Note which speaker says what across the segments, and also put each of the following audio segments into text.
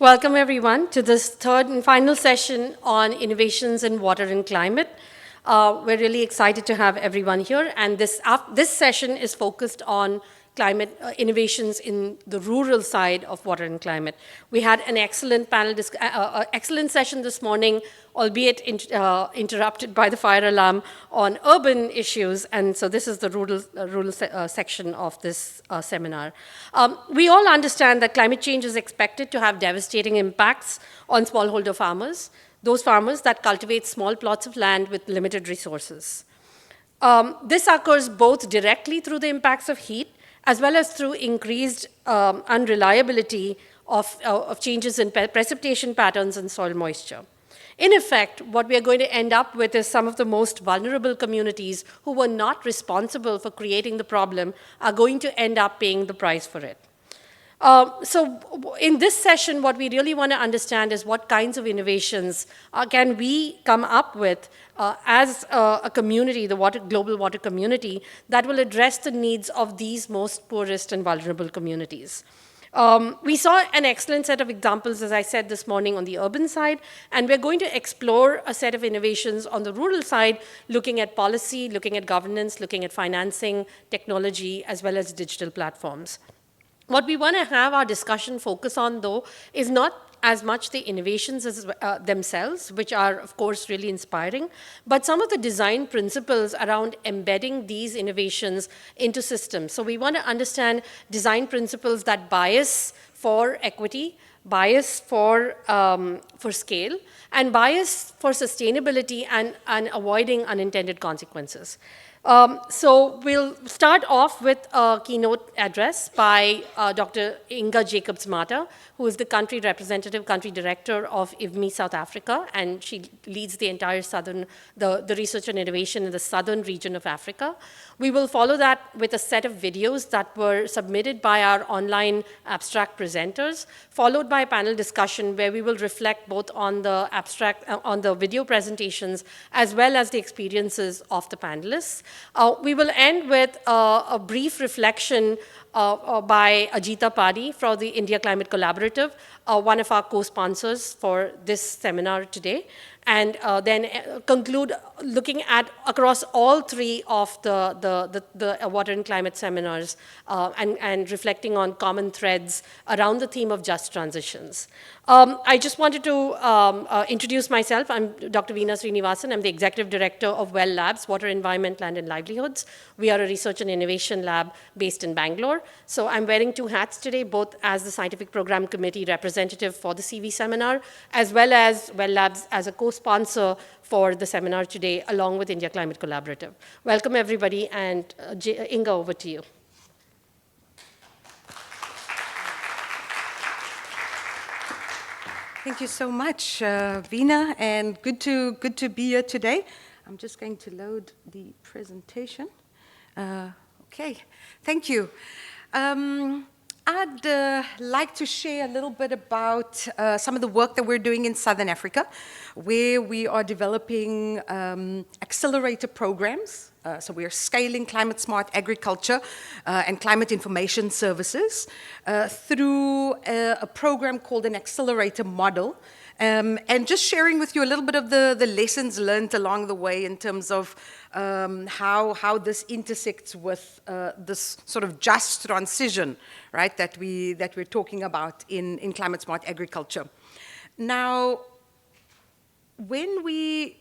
Speaker 1: Welcome everyone to this third and final session on innovations in water and climate. We're really excited to have everyone here, and this session is focused on climate innovations in the rural side of water and climate. We had an excellent excellent session this morning, albeit interrupted by the fire alarm on urban issues, and so this is the rural section of this seminar. We all understand that climate change is expected to have devastating impacts on smallholder farmers, those farmers that cultivate small plots of land with limited resources. This occurs both directly through the impacts of heat, as well as through increased unreliability of changes in precipitation patterns and soil moisture. In effect, what we are going to end up with is some of the most vulnerable communities who were not responsible for creating the problem are going to end up paying the price for it. So in this session, what we really want to understand is what kinds of innovations can we come up with as a community, the global water community, that will address the needs of these most poorest and vulnerable communities. We saw an excellent set of examples, as I said this morning, on the urban side, and we're going to explore a set of innovations on the rural side, looking at policy, looking at governance, looking at financing, technology, as well as digital platforms. What we want to have our discussion focus on, though, is not as much the innovations as, themselves, which are, of course, really inspiring, but some of the design principles around embedding these innovations into systems. So we want to understand design principles that bias for equity, bias for scale, and bias for sustainability and avoiding unintended consequences. So we'll start off with a keynote address by Dr. Inga Jacobs-Mata, who is the country director of IWMI South Africa, and she leads the entire the research and innovation in the southern region of Africa. We will follow that with a set of videos that were submitted by our online abstract presenters, followed by a panel discussion where we will reflect both on the video presentations as well as the experiences of the panelists. We will end with a brief reflection by Ajita Padi from the India Climate Collaborative, one of our co-sponsors for this seminar today, and then conclude looking at across all three of the water and climate seminars and reflecting on common threads around the theme of just transitions. I just wanted to introduce myself. I'm Dr. Veena Srinivasan. I'm the Executive Director of WELL Labs, Water, Environment, Land and Livelihoods. We are a research and innovation lab based in Bangalore. So I'm wearing two hats today, both as the Scientific Program Committee representative for the SIWI seminar, as well as WELL Labs as a co-sponsor for the seminar today, along with India Climate Collaborative. Welcome, everybody, and Inga, over to you.
Speaker 2: Thank you so much, Veena, and good to be here today. I'm just going to load the presentation. Okay, thank you. I'd like to share a little bit about some of the work that we're doing in Southern Africa, where we are developing accelerator programs. So we are scaling climate-smart agriculture and climate information services through a program called an accelerator model. And just sharing with you a little bit of the lessons learned along the way in terms of how this intersects with this sort of just transition, right, that we're talking about in climate-smart agriculture. Now, when we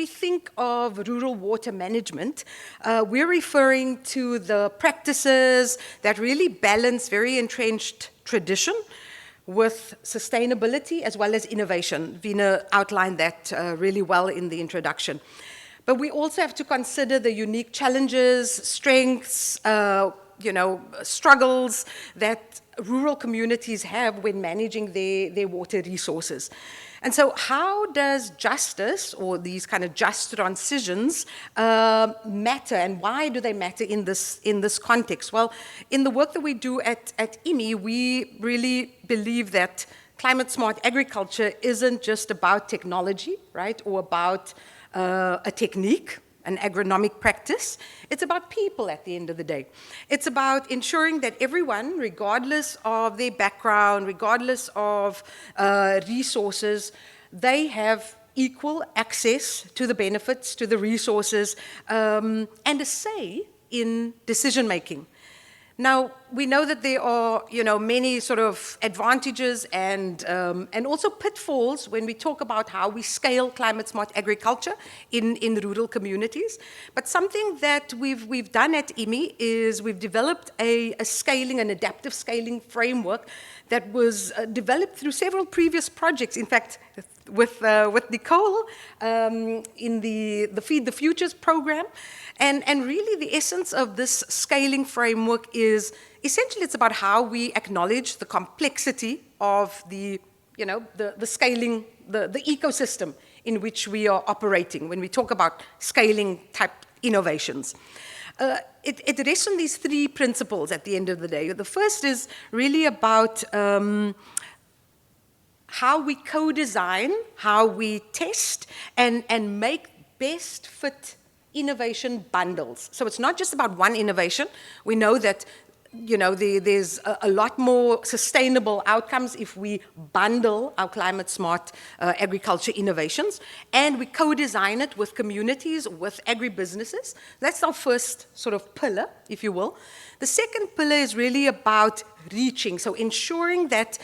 Speaker 2: think of rural water management, we're referring to the practices that really balance very entrenched tradition with sustainability as well as innovation. Veena outlined that really well in the introduction. But we also have to consider the unique challenges, strengths, struggles that rural communities have when managing their water resources. And so how does justice, or these kind of just transitions, matter, and why do they matter in this context? Well, in the work that we do at IWMI, we really believe that climate-smart agriculture isn't just about technology, right, or about a technique. an agronomic practice. It's about people at the end of the day. It's about ensuring that everyone, regardless of their background, regardless of resources, they have equal access to the benefits, to the resources, and a say in decision making. Now, we know that there are, many sort of advantages and also pitfalls when we talk about how we scale climate-smart agriculture in rural communities. But something that we've done at IMI is we've developed an adaptive scaling framework that was developed through several previous projects. In fact, with Nicole in the Feed the Futures program. And really the essence of this scaling framework is essentially it's about how we acknowledge the complexity of the scaling, the ecosystem in which we are operating when we talk about scaling type innovations. It rests on these three principles at the end of the day. The first is really about how we co-design, how we test, and make best fit innovation bundles. So it's not just about one innovation. We know that there's a lot more sustainable outcomes if we bundle our climate-smart agriculture innovations, and we co-design it with communities, with agribusinesses. That's our first sort of pillar, if you will. The second pillar is really about reaching, so ensuring that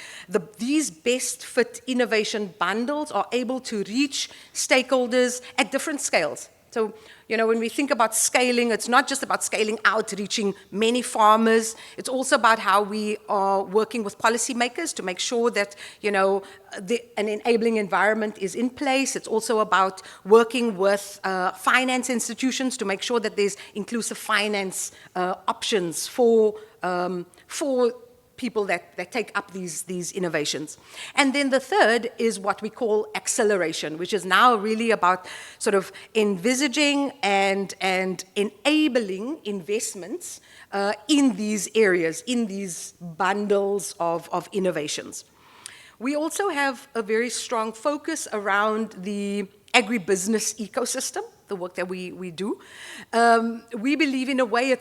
Speaker 2: these best fit innovation bundles are able to reach stakeholders at different scales. So, when we think about scaling, it's not just about scaling out, reaching many farmers. It's also about how we are working with policymakers to make sure that, an enabling environment is in place. It's also about working with finance institutions to make sure that there's inclusive finance options for people that take up these innovations. And then the third is what we call acceleration, which is now really about sort of envisaging and enabling investments in these areas, in these bundles of innovations. We also have a very strong focus around the agribusiness ecosystem, the work that we do. We believe in a way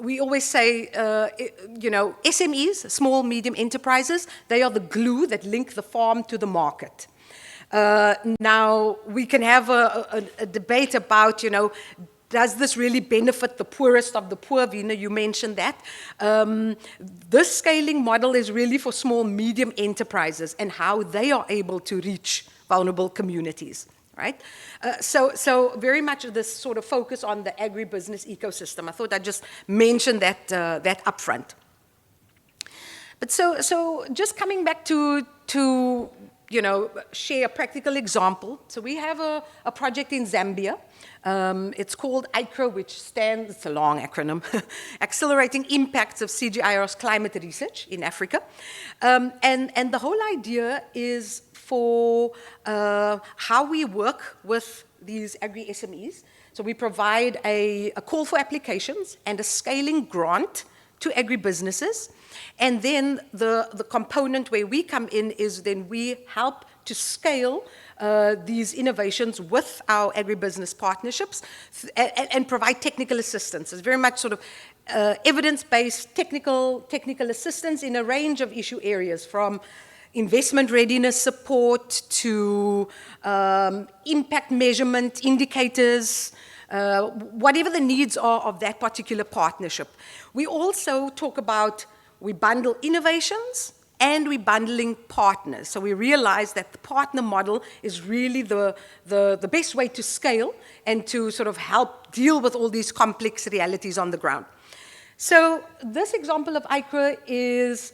Speaker 2: we always say, SMEs, small, medium enterprises, they are the glue that link the farm to the market. Now, we can have a debate about, does this really benefit the poorest of the poor? Vina, you mentioned that. This scaling model is really for small, medium enterprises and how they are able to reach vulnerable communities. Right? So very much of this sort of focus on the agribusiness ecosystem. I thought I'd just mention that up front. But so just coming back to share a practical example. So we have a project in Zambia. It's called ICRA, which stands, it's a long acronym, Accelerating Impacts of CGIAR's Climate Research in Africa. And the whole idea is for how we work with these agri-SMEs. So we provide a call for applications and a scaling grant to agribusinesses. And then the component where we come in is then we help to scale these innovations with our agribusiness partnerships and provide technical assistance. It's very much sort of evidence-based technical assistance in a range of issue areas, from investment readiness support to impact measurement indicators, whatever the needs are of that particular partnership. We also talk about, we bundle innovations and we're bundling partners. So we realize that the partner model is really the best way to scale and to sort of help deal with all these complex realities on the ground. So this example of ICRA is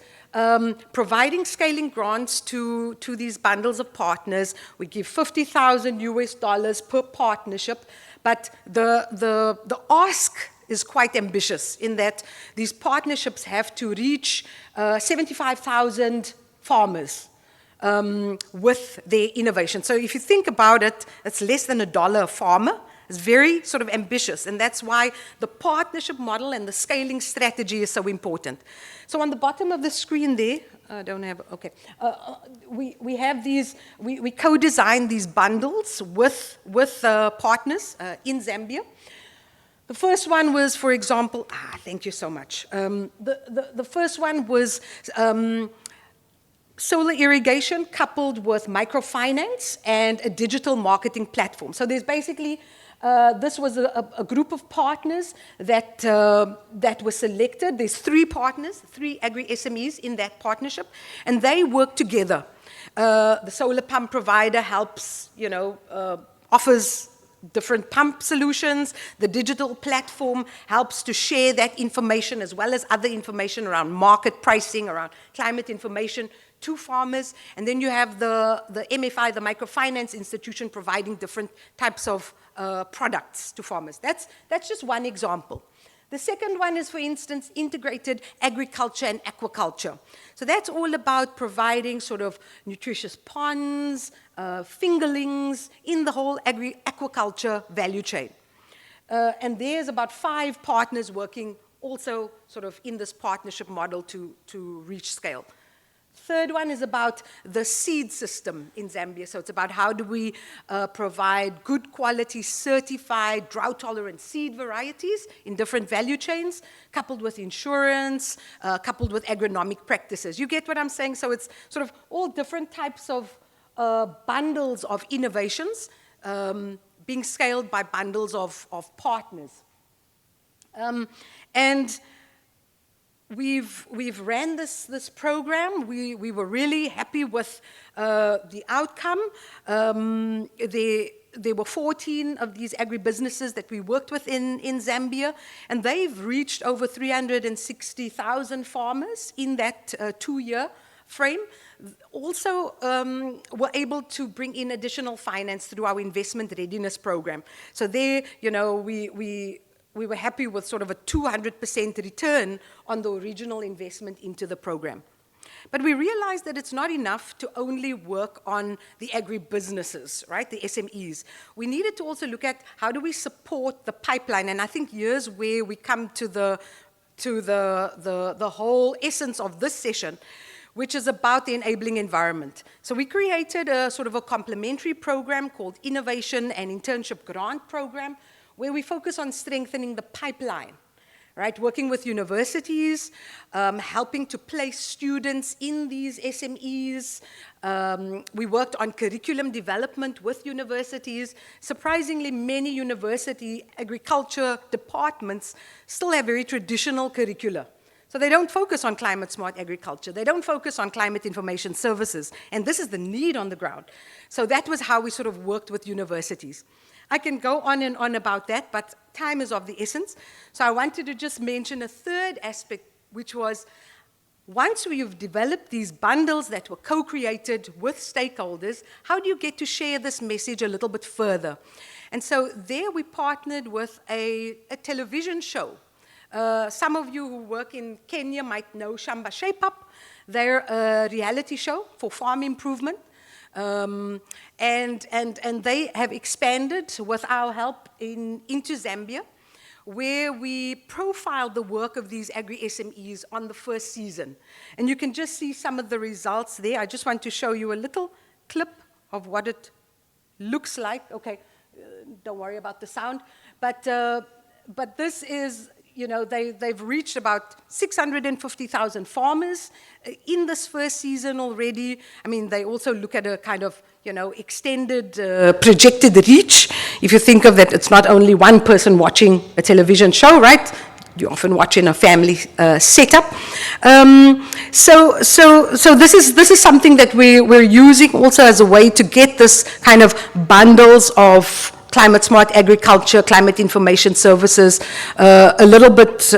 Speaker 2: providing scaling grants to these bundles of partners. We give $50,000 per partnership, but the ask is quite ambitious in that these partnerships have to reach 75,000 farmers with their innovation. So if you think about it, it's less than $1 a farmer. It's very sort of ambitious, and that's why the partnership model and the scaling strategy is so important. So on the bottom of the screen there, I don't have, okay, we have these, we co-designed these bundles with partners in Zambia. The first one was, for example, thank you so much. The first one was solar irrigation coupled with microfinance and a digital marketing platform. So there's basically, this was a group of partners that were selected. There's 3 partners, 3 agri-SMEs in that partnership, and they work together. The solar pump provider helps, offers different pump solutions. The digital platform helps to share that information as well as other information around market pricing, around climate information to farmers. And then you have the MFI, the microfinance institution, providing different types of products to farmers. That's just one example. The second one is, for instance, integrated agriculture and aquaculture. So that's all about providing sort of nutritious ponds, fingerlings in the whole aquaculture value chain. And there's about 5 partners working also sort of in this partnership model to reach scale. Third one is about the seed system in Zambia. So it's about how do we provide good quality, certified, drought-tolerant seed varieties in different value chains, coupled with insurance, coupled with agronomic practices. You get what I'm saying? So it's sort of all different types of bundles of innovations being scaled by bundles of partners. And we've ran this program. We were really happy with the outcome. There were 14 of these agribusinesses that we worked with in Zambia, and they've reached over 360,000 farmers in that 2-year frame. Also were able to bring in additional finance through our investment readiness program. So there, we were happy with sort of a 200% return on the original investment into the program. But we realized that it's not enough to only work on the agribusinesses, right, the SMEs. We needed to also look at how do we support the pipeline, and I think here's where we come to the whole essence of this session, which is about the enabling environment. So we created a sort of a complementary program called Innovation and Internship Grant Program, where we focus on strengthening the pipeline, right? Working with universities, helping to place students in these SMEs. We worked on curriculum development with universities. Surprisingly, many university agriculture departments still have very traditional curricula. So they don't focus on climate-smart agriculture. They don't focus on climate information services. And this is the need on the ground. So that was how we sort of worked with universities. I can go on and on about that, but time is of the essence. So I wanted to just mention a third aspect, which was once we've developed these bundles that were co-created with stakeholders, how do you get to share this message a little bit further? And so there we partnered with a television show. Some of you who work in Kenya might know Shamba Shape Up. They're a reality show for farm improvement. And they have expanded with our help into Zambia, where we profiled the work of these agri-SMEs on the first season. And you can just see some of the results there. I just want to show you a little clip of what it looks like. Okay, don't worry about the sound. But this is, they've reached about 650,000 farmers in this first season already. I mean, they also look at a kind of, extended projected reach. If you think of that, it's not only one person watching a television show, right? You often watch in a family setup. So this is something that we're using also as a way to get this kind of bundles of climate-smart agriculture, climate information services, a little bit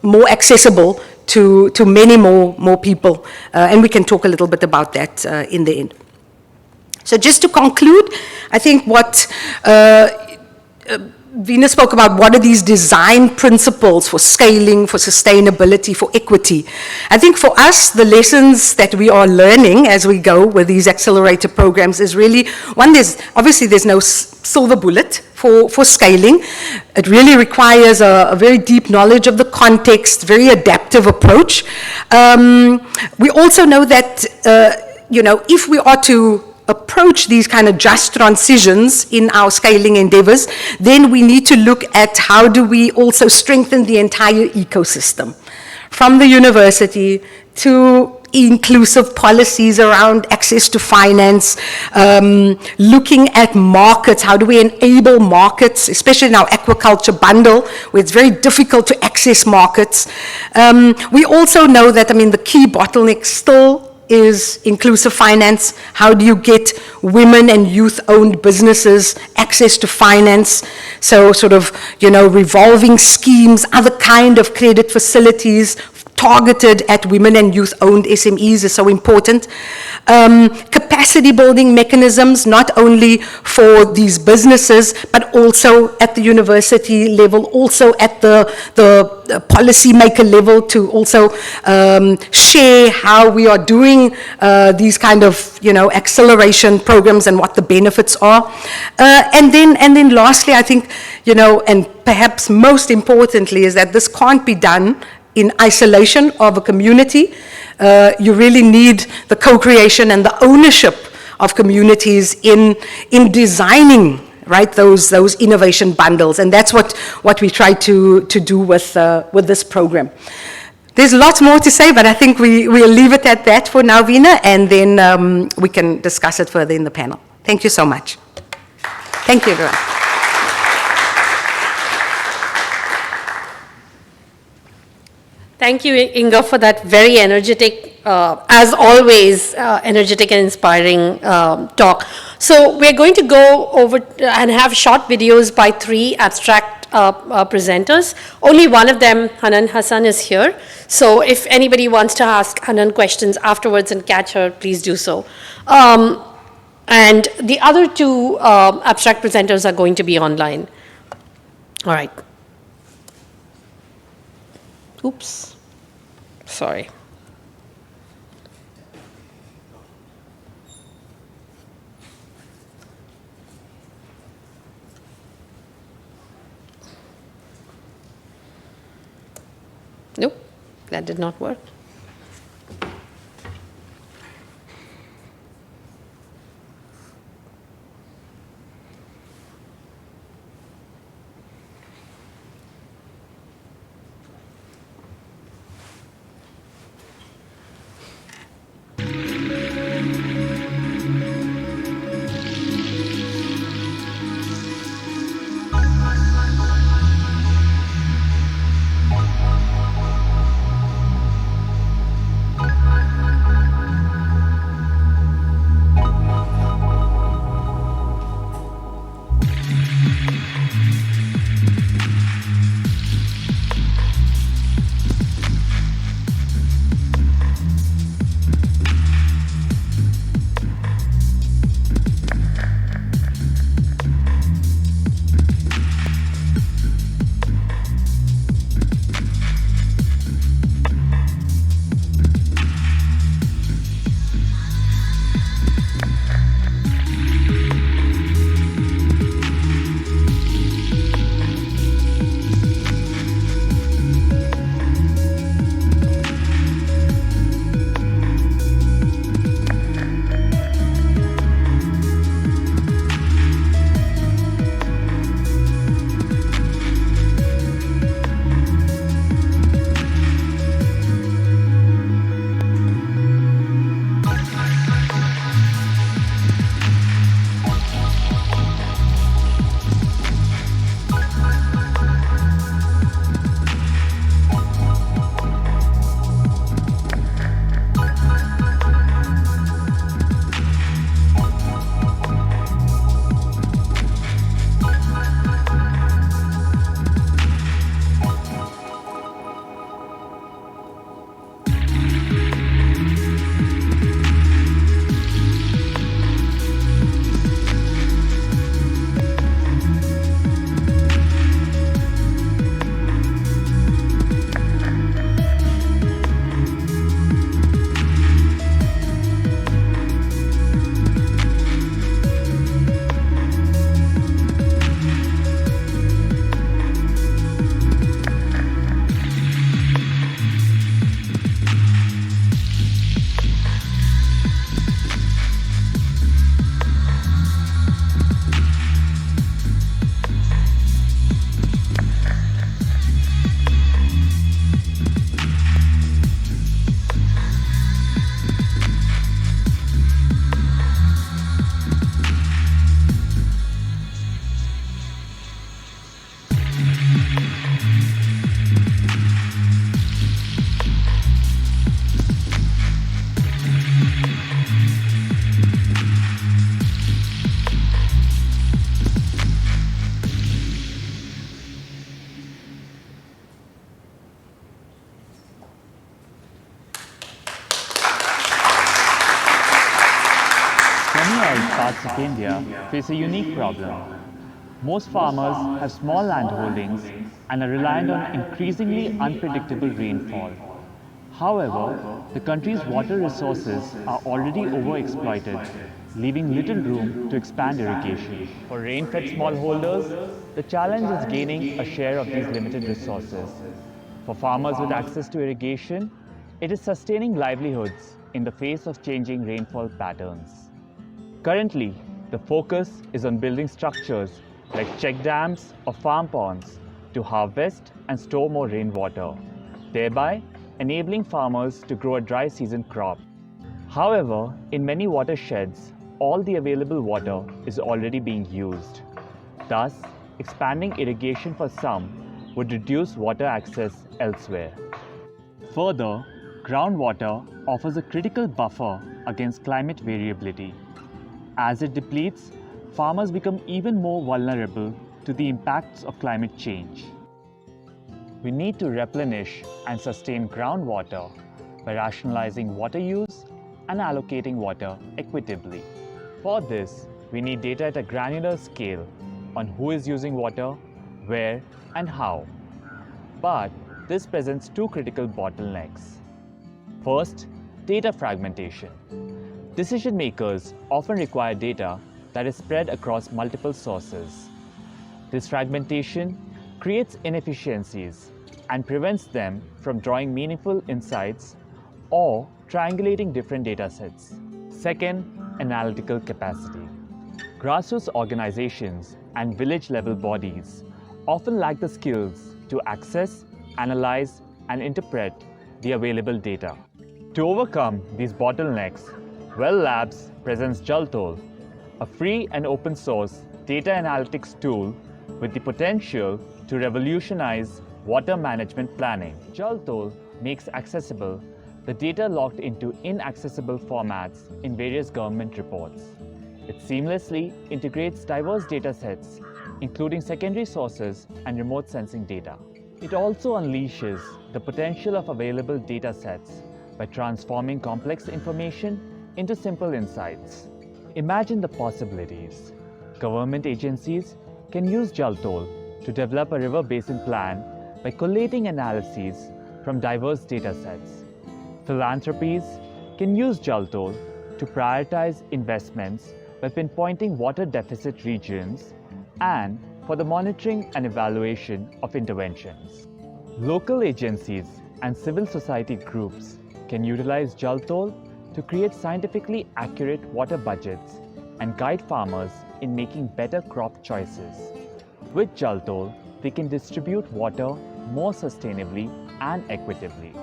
Speaker 2: more accessible to many more people. And we can talk a little bit about that in the end. So just to conclude, I think what Vina spoke about, what are these design principles for scaling, for sustainability, for equity? I think for us, the lessons that we are learning as we go with these accelerator programs is really, one, there's no silver bullet for scaling. It really requires a very deep knowledge of the context, very adaptive approach. We also know that, if we are to approach these kind of just transitions in our scaling endeavors, then we need to look at how do we also strengthen the entire ecosystem, from the university to inclusive policies around access to finance, looking at markets, how do we enable markets, especially in our aquaculture bundle, where it's very difficult to access markets. We also know that, the key bottleneck still is inclusive finance. How do you get women and youth-owned businesses access to finance? So sort of, revolving schemes, other kind of credit facilities targeted at women and youth-owned SMEs is so important. Capacity building mechanisms, not only for these businesses, but also at the university level, also at the policymaker level, to also share how we are doing these kind of, acceleration programs and what the benefits are. And then lastly, I think, and perhaps most importantly, is that this can't be done in isolation of a community. You really need the co-creation and the ownership of communities in designing, right, those innovation bundles, and that's what we try to do with this program. There's lots more to say, but I think we'll leave it at that for now, Veena, and then we can discuss it further in the panel. Thank you so much. Thank you, everyone.
Speaker 1: Thank you, Inga, for that very energetic, as always, energetic and inspiring talk. So we're going to go over and have short videos by 3 abstract presenters. Only one of them, Hanan Hassan, is here. So if anybody wants to ask Hanan questions afterwards and catch her, please do so. And the other 2 abstract presenters are going to be online. All right. Oops. Sorry. Nope, that did not work.
Speaker 3: Unlike parts of India, face a unique problem. Most farmers have small landholdings and are reliant on increasingly unpredictable rainfall. However, the country's water resources are already overexploited, leaving little room to expand irrigation. For rain-fed smallholders, the challenge is gaining a share of these limited resources. For farmers with access to irrigation, it is sustaining livelihoods in the face of changing rainfall patterns. Currently, the focus is on building structures like check dams or farm ponds to harvest and store more rainwater, thereby enabling farmers to grow a dry season crop. However, in many watersheds, all the available water is already being used. Thus, expanding irrigation for some would reduce water access elsewhere. Further, groundwater offers a critical buffer against climate variability. As it depletes, farmers become even more vulnerable to the impacts of climate change. We need to replenish and sustain groundwater by rationalizing water use and allocating water equitably. For this, we need data at a granular scale on who is using water, where, and how. But this presents two critical bottlenecks. First, data fragmentation. Decision makers often require data that is spread across multiple sources. This fragmentation creates inefficiencies and prevents them from drawing meaningful insights or triangulating different data sets. Second, analytical capacity. Grassroots organizations and village-level bodies often lack the skills to access, analyze, and interpret the available data. To overcome these bottlenecks, Well Labs presents Jaltol, a free and open source data analytics tool with the potential to revolutionize water management planning. Jaltol makes accessible the data logged into inaccessible formats in various government reports. It seamlessly integrates diverse data sets, including secondary sources and remote sensing data. It also unleashes the potential of available data sets by transforming complex information into simple insights. Imagine the possibilities. Government agencies can use Jaltol to develop a river basin plan by collating analyses from diverse data sets. Philanthropies can use Jaltol to prioritize investments by pinpointing water deficit regions and for the monitoring and evaluation of interventions. Local agencies and civil society groups can utilize Jaltol to create scientifically accurate water budgets and guide farmers in making better crop choices. With Jaltol, they can distribute water more sustainably and equitably.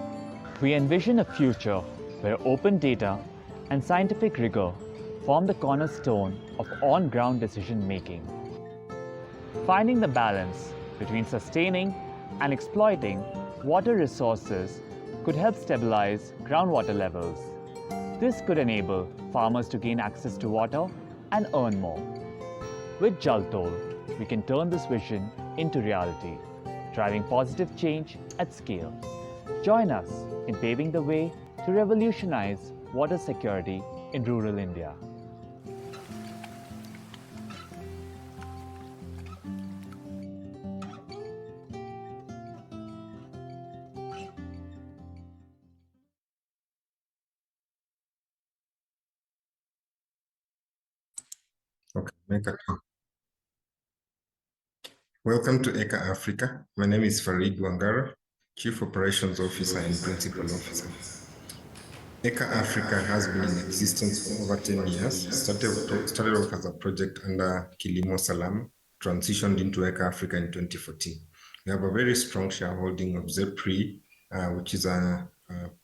Speaker 3: We envision a future where open data and scientific rigor form the cornerstone of on-ground decision-making. Finding the balance between sustaining and exploiting water resources could help stabilize groundwater levels. This could enable farmers to gain access to water and earn more. With Jaltol, we can turn this vision into reality, driving positive change at scale. Join us in paving the way to revolutionize water security in rural India.
Speaker 4: Okay, welcome to ECA Africa. My name is Farid Wangara, Chief Operations Officer and Principal Officer. ECA Africa has been in existence for over 10 years. Started off as a project under Kilimo Salam, transitioned into ECA Africa in 2014. We have a very strong shareholding of ZEPRI, which is a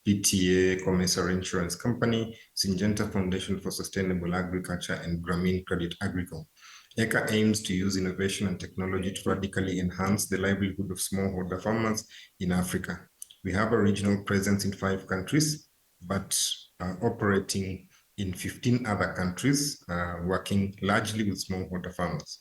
Speaker 4: PTA commensurate insurance company, Syngenta Foundation for Sustainable Agriculture, and Grameen Credit Agricole. ECA aims to use innovation and technology to radically enhance the livelihood of smallholder farmers in Africa. We have a regional presence in 5 countries, but operating in 15 other countries, working largely with smallholder farmers.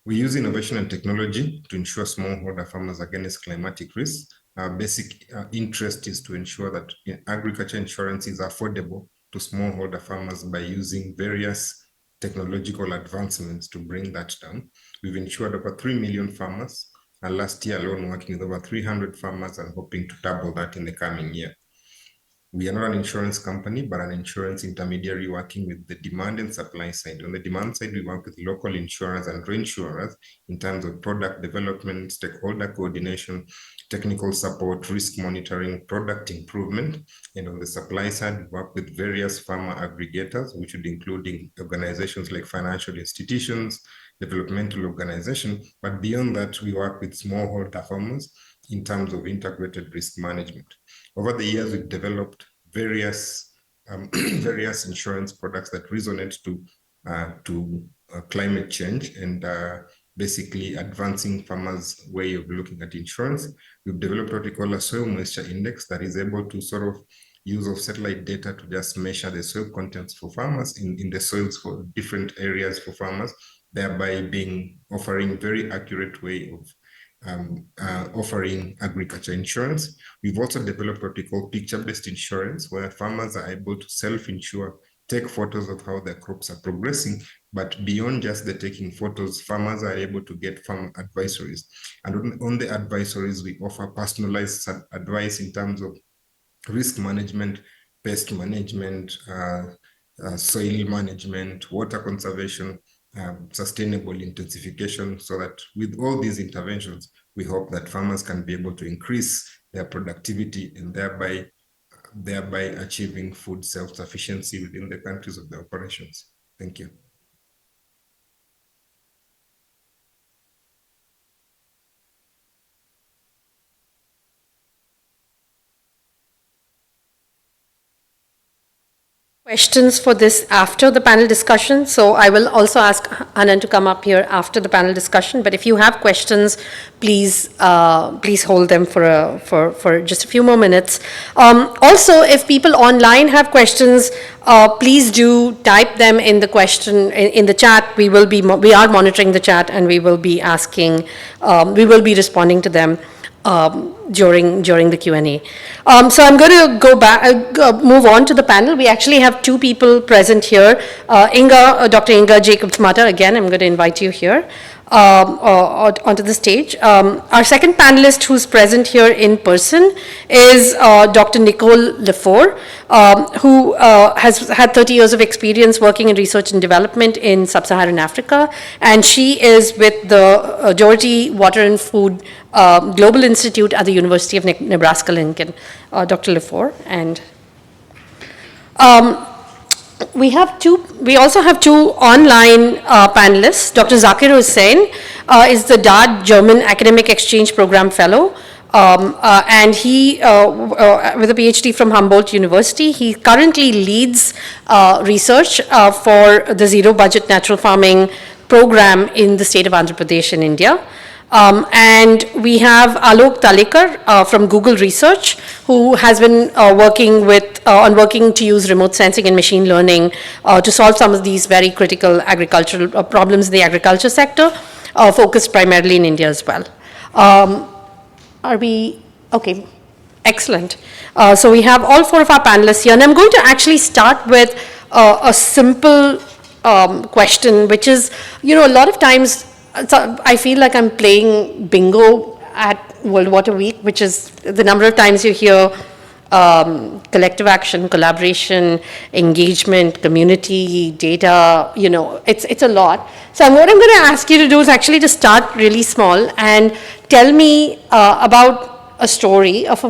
Speaker 4: We use innovation and technology to ensure smallholder farmers against climatic risks. Our basic interest is to ensure that agriculture insurance is affordable to smallholder farmers by using various technological advancements to bring that down. We've insured over 3 million farmers, and last year alone working with over 300 farmers and hoping to double that in the coming year. We are not an insurance company, but an insurance intermediary working with the demand and supply side. On the demand side, we work with local insurers and reinsurers in terms of product development, stakeholder coordination, technical support, risk monitoring, product improvement. And on the supply side, we work with various farmer aggregators, which would include organizations like financial institutions, developmental organizations. But beyond that, we work with smallholder farmers in terms of integrated risk management. Over the years, we've developed various insurance products that resonate to climate change and basically advancing farmers' way of looking at insurance. We've developed what we call a soil moisture index that is able to sort of use of satellite data to just measure the soil contents for farmers in the soils for different areas for farmers, thereby offering very accurate way of offering agriculture insurance. We've also developed what we call picture-based insurance, where farmers are able to self-insure, take photos of how their crops are progressing, but beyond just the taking photos, farmers are able to get farm advisories. And on the advisories, we offer personalized advice in terms of risk management, pest management, soil management, water conservation, sustainable intensification, so that with all these interventions, we hope that farmers can be able to increase their productivity and thereby achieving food self-sufficiency within the countries of their operations. Thank you.
Speaker 1: Questions for this after the panel discussion. So I will also ask Anand to come up here after the panel discussion. But if you have questions, please hold them for just a few more minutes. Also, if people online have questions, please do type them in the question in the chat. We are monitoring the chat, and we will be responding to them during the Q&A. So I'm going to move on to the panel. We actually have two people present here. Dr. Inga Jacobs-Mata, again, I'm going to invite you here onto the stage. Our second panelist who's present here in person is Dr. Nicole Lefort, who has had 30 years of experience working in research and development in sub-Saharan Africa, and she is with the Doherty Water and Food Global Institute at the University of Nebraska-Lincoln. Dr. Lefort, and we also have two online panelists. Dr. Zakir Hussain is the DAD German Academic Exchange Program Fellow, and he, with a PhD from Humboldt University, he currently leads research for the Zero Budget Natural Farming Program in the state of Andhra Pradesh in India. And we have Alok Talekar from Google Research, who has been working to use remote sensing and machine learning to solve some of these very critical agricultural problems in the agriculture sector, focused primarily in India as well. Are we okay? Excellent. So we have all four of our panelists here, and I'm going to actually start with a simple question, which is, a lot of times. So I feel like I'm playing bingo at World Water Week, which is the number of times you hear collective action, collaboration, engagement, community, data, it's a lot. So what I'm going to ask you to do is actually to start really small and tell me about a story of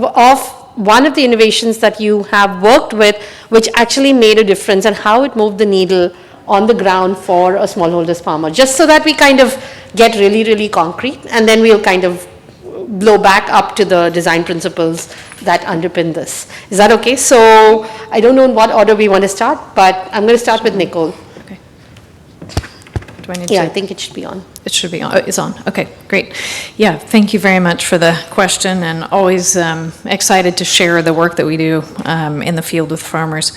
Speaker 1: one of the innovations that you have worked with, which actually made a difference, and how it moved the needle on the ground for a smallholders farmer, just so that we kind of get really, really concrete, and then we'll kind of blow back up to the design principles that underpin this. Is that okay? So I don't know in what order we want to start, but I'm going to start with Nicole.
Speaker 5: Okay. Do I need
Speaker 1: I think it should be on.
Speaker 5: It should be on. Oh, it's on. Okay, great. Yeah, thank you very much for the question, and always excited to share the work that we do in the field with farmers.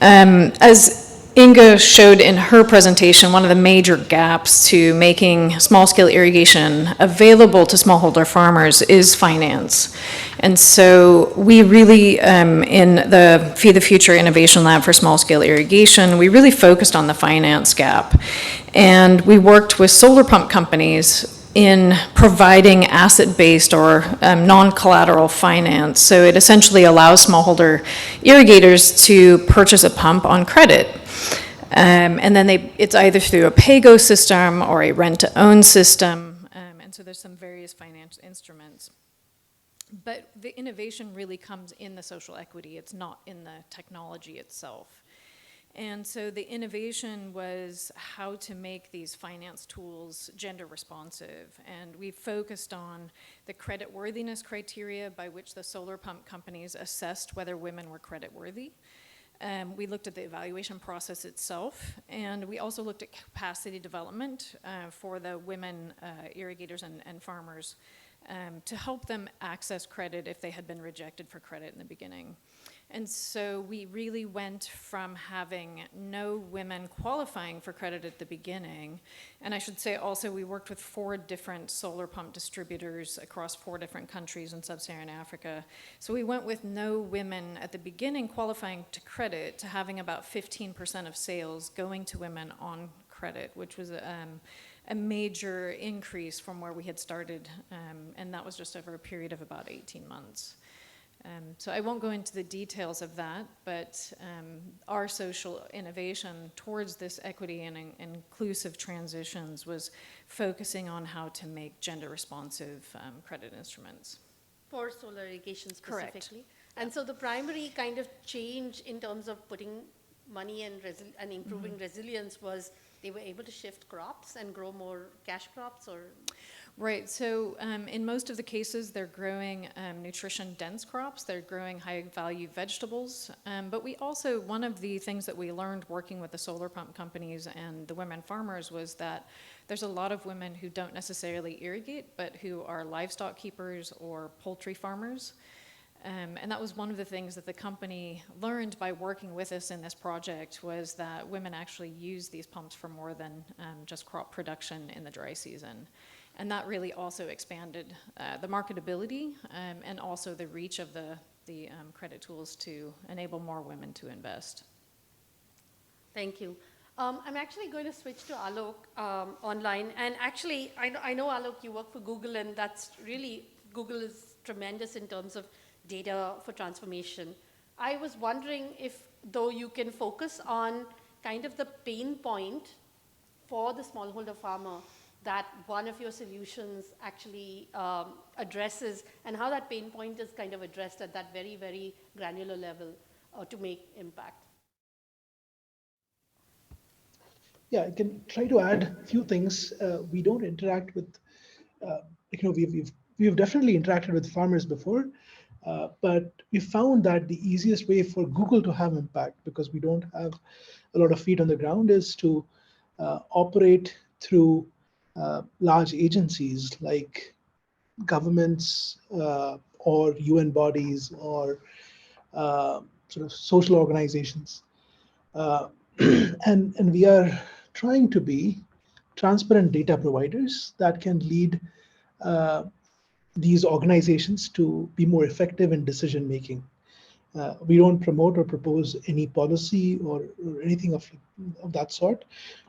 Speaker 5: As Inga showed in her presentation one of the major gaps to making small-scale irrigation available to smallholder farmers is finance. And so we really, in the Feed the Future Innovation Lab for Small-Scale Irrigation, we really focused on the finance gap. And we worked with solar pump companies in providing asset-based or non-collateral finance. So it essentially allows smallholder irrigators to purchase a pump on credit. And then it's either through a pay-go system or a rent-to-own system. And so there's some various financial instruments. But the innovation really comes in the social equity. It's not in the technology itself. And so the innovation was how to make these finance tools gender responsive. And we focused on the credit worthiness criteria by which the solar pump companies assessed whether women were credit worthy. We looked at the evaluation process itself, and we also looked at capacity development for the women irrigators and farmers to help them access credit if they had been rejected for credit in the beginning. And so we really went from having no women qualifying for credit at the beginning, and I should say also we worked with 4 different solar pump distributors across 4 different countries in sub-Saharan Africa. So we went with no women at the beginning qualifying to credit to having about 15% of sales going to women on credit, which was a major increase from where we had started, and that was just over a period of about 18 months. So I won't go into the details of that, but our social innovation towards this equity and inclusive transitions was focusing on how to make gender responsive credit instruments.
Speaker 1: For solar irrigation specifically.
Speaker 5: Correct.
Speaker 1: And so the primary kind of change in terms of putting money and improving resilience was they were able to shift crops and grow more cash crops, or?
Speaker 5: Right, so in most of the cases, they're growing nutrition-dense crops, they're growing high-value vegetables, but we also, one of the things that we learned working with the solar pump companies and the women farmers was that there's a lot of women who don't necessarily irrigate, but who are livestock keepers or poultry farmers. And that was one of the things that the company learned by working with us in this project was that women actually use these pumps for more than just crop production in the dry season. And that really also expanded the marketability and also the reach of the credit tools to enable more women to invest.
Speaker 1: Thank you. I'm actually going to switch to Alok online. And actually, I know, Alok, you work for Google, and that's really, Google is tremendous in terms of data for transformation. I was wondering if, though, you can focus on kind of the pain point for the smallholder farmer that one of your solutions actually addresses, and how that pain point is kind of addressed at that very, very granular level to make impact.
Speaker 6: Yeah, I can try to add a few things. We don't interact with, we've definitely interacted with farmers before, but we found that the easiest way for Google to have impact, because we don't have a lot of feet on the ground, is to operate through large agencies like governments or UN bodies or sort of social organizations. And we are trying to be transparent data providers that can lead these organizations to be more effective in decision making. We don't promote or propose any policy or anything of that sort,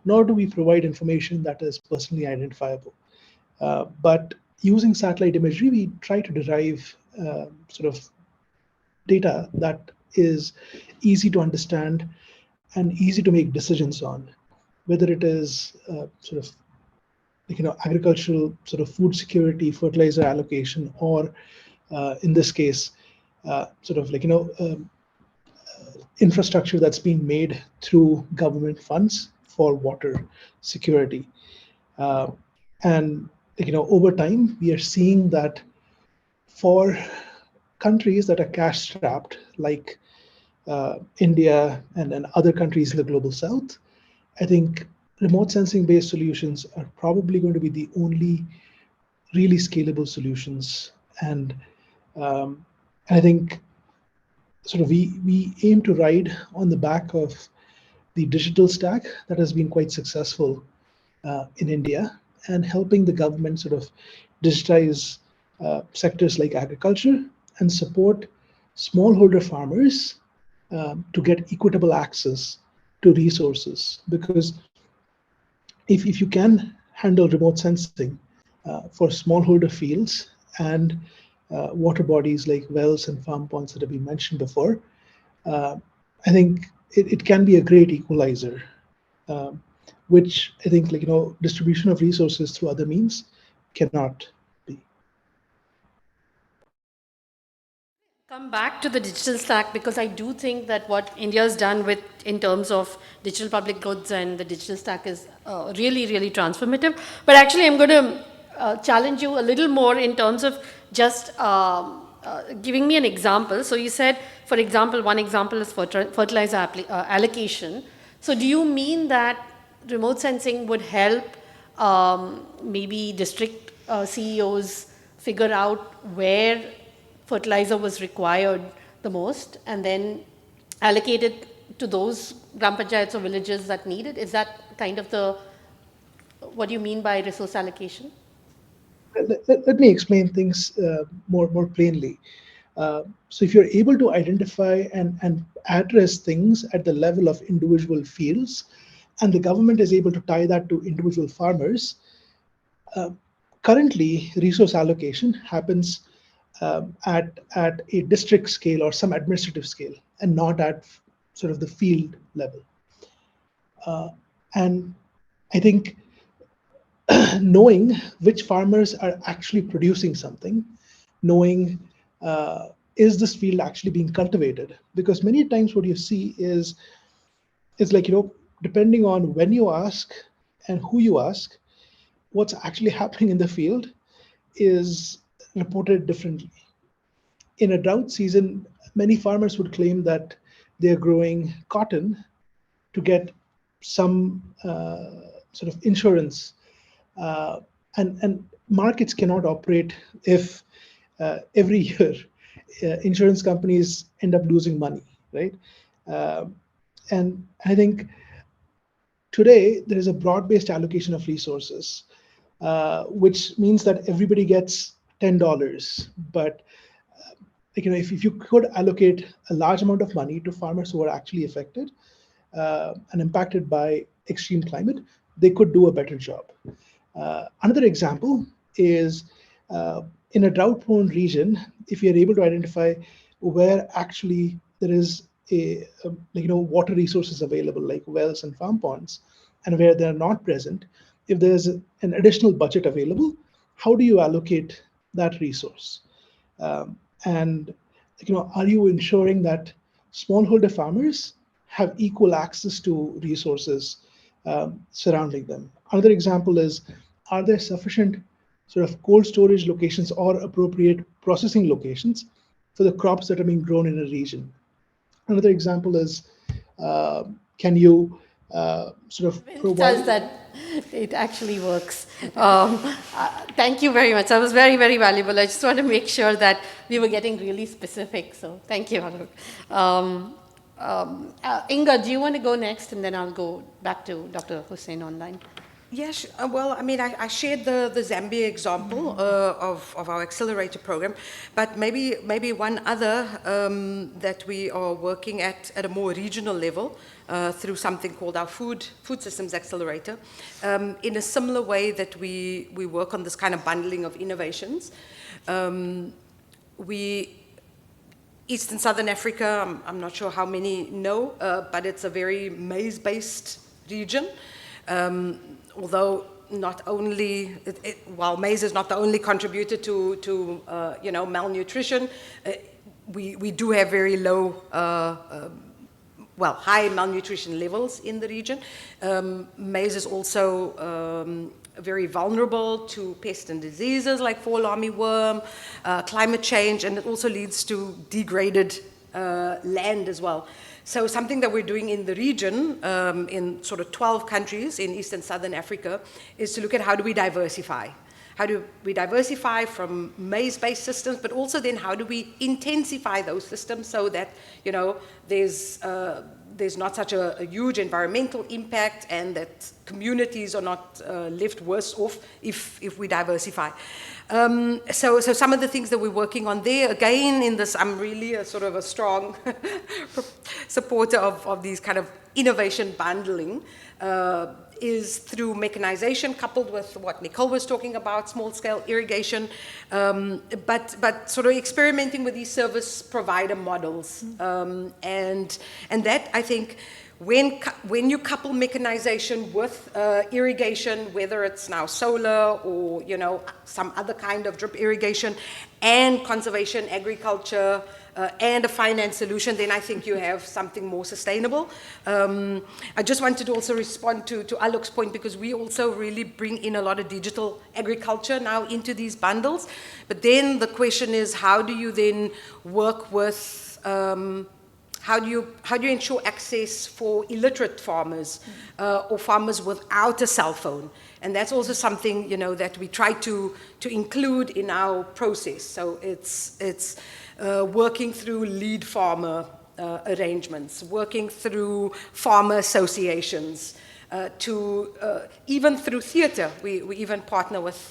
Speaker 6: nor do we provide information that is personally identifiable. But using satellite imagery, we try to derive sort of data that is easy to understand and easy to make decisions on, whether it is sort of agricultural sort of food security, fertilizer allocation, or in this case, sort of infrastructure that's being made through government funds for water security. And over time, we are seeing that for countries that are cash strapped, like India and other countries in the global south, I think remote sensing based solutions are probably going to be the only really scalable solutions. And I think sort of we aim to ride on the back of the digital stack that has been quite successful in India, and helping the government sort of digitize sectors like agriculture and support smallholder farmers to get equitable access to resources. Because if you can handle remote sensing for smallholder fields and water bodies like wells and farm ponds that have been mentioned before, I think it can be a great equalizer, which I think, like, distribution of resources through other means cannot be.
Speaker 1: Come back to the digital stack, because I do think that what India has done with in terms of digital public goods and the digital stack is really, really transformative. But actually, I'm going to challenge you a little more in terms of just giving me an example. So you said, for example, one example is fertilizer allocation. So do you mean that remote sensing would help maybe district CEOs figure out where fertilizer was required the most and then allocate it to those gram panchayats or villages that need it? Is that kind of what do you mean by resource allocation?
Speaker 6: Let me explain things more plainly. So if you're able to identify and address things at the level of individual fields, and the government is able to tie that to individual farmers, currently resource allocation happens at a district scale or some administrative scale, and not at sort of the field level. And I think knowing which farmers are actually producing something, knowing is this field actually being cultivated? Because many times what you see is like, depending on when you ask and who you ask, what's actually happening in the field is reported differently. In a drought season, many farmers would claim that they're growing cotton to get some sort of insurance, and markets cannot operate if every year insurance companies end up losing money, right? And I think today there is a broad-based allocation of resources, which means that everybody gets $10. But if you could allocate a large amount of money to farmers who are actually affected and impacted by extreme climate, they could do a better job. Another example is in a drought-prone region, if you're able to identify where actually there is water resources available, like wells and farm ponds, and where they're not present, if there's an additional budget available, how do you allocate that resource? And are you ensuring that smallholder farmers have equal access to resources surrounding them? Another example is, are there sufficient sort of cold storage locations or appropriate processing locations for the crops that are being grown in a region? Another example is, can you sort of provide...
Speaker 1: Does that it actually works. Thank you very much. That was very, very valuable. I just want to make sure that we were getting really specific. So thank you, Alok. Inga, do you want to go next? And then I'll go back to Dr. Hussain online.
Speaker 2: Yes, well, I mean, I shared the Zambia example of our accelerator program, but maybe one other that we are working at a more regional level through something called our food systems accelerator, in a similar way that we work on this kind of bundling of innovations. East and Southern Africa, I'm not sure how many know, but it's a very maize-based region. Although not only, while maize is not the only contributor to malnutrition, we do have very low, high malnutrition levels in the region. Maize is also very vulnerable to pests and diseases like fall armyworm, climate change, and it also leads to degraded land as well. So something that we're doing in the region, in sort of 12 countries in East and Southern Africa, is to look at how do we diversify? how do we diversify from maize-based systems, but also then how do we intensify those systems so that, you know, there's not such a huge environmental impact and that communities are not left worse off if we diversify. So some of the things that we're working on there, again, in this, I'm really a sort of a strong supporter of these kind of innovation bundling, is through mechanization coupled with what Nicole was talking about, small-scale irrigation, but sort of experimenting with these service provider models. And that, I think, when you couple mechanization with irrigation, whether it's now solar or, you know, some other kind of drip irrigation, and conservation agriculture, and a finance solution, then I think you have something more sustainable. I just wanted to also respond to Alok's point, because we also really bring in a lot of digital agriculture now into these bundles. But then the question is, how do you then work with, how do you ensure access for illiterate farmers or farmers without a cell phone? And that's also something, you know, that we try to include in our process. So it's working through lead farmer arrangements, working through farmer associations, even through theater. We even partner with,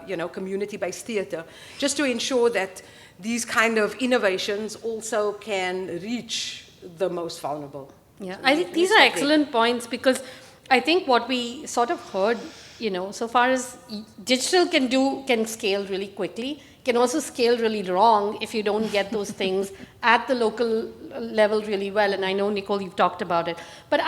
Speaker 2: you know, community-based theater, just to ensure that these kind of innovations also can reach the most vulnerable.
Speaker 1: Yeah,
Speaker 2: So
Speaker 1: I think these are excellent points, because I think what we sort of heard, you know, so far as digital can scale really quickly, can also scale really wrong if you don't get those things at the local level really well. And I know, Nicole, you've talked about it. But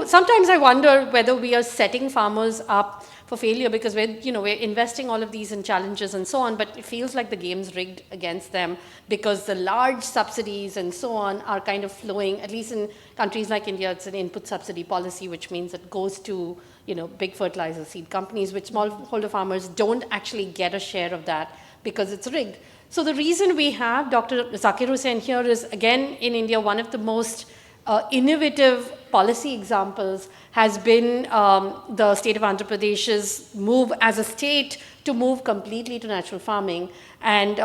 Speaker 1: sometimes I wonder whether we are setting farmers up for failure, because we're investing all of these in challenges and so on, but it feels like the game's rigged against them, because the large subsidies and so on are kind of flowing, at least in countries like India, it's an input subsidy policy, which means it goes to, you know, big fertilizer seed companies, which smallholder farmers don't actually get a share of that because it's rigged. So the reason we have Dr. Zakir Hussain here is, again, in India, one of the most innovative policy examples has been the state of Andhra Pradesh's move as a state to move completely to natural farming and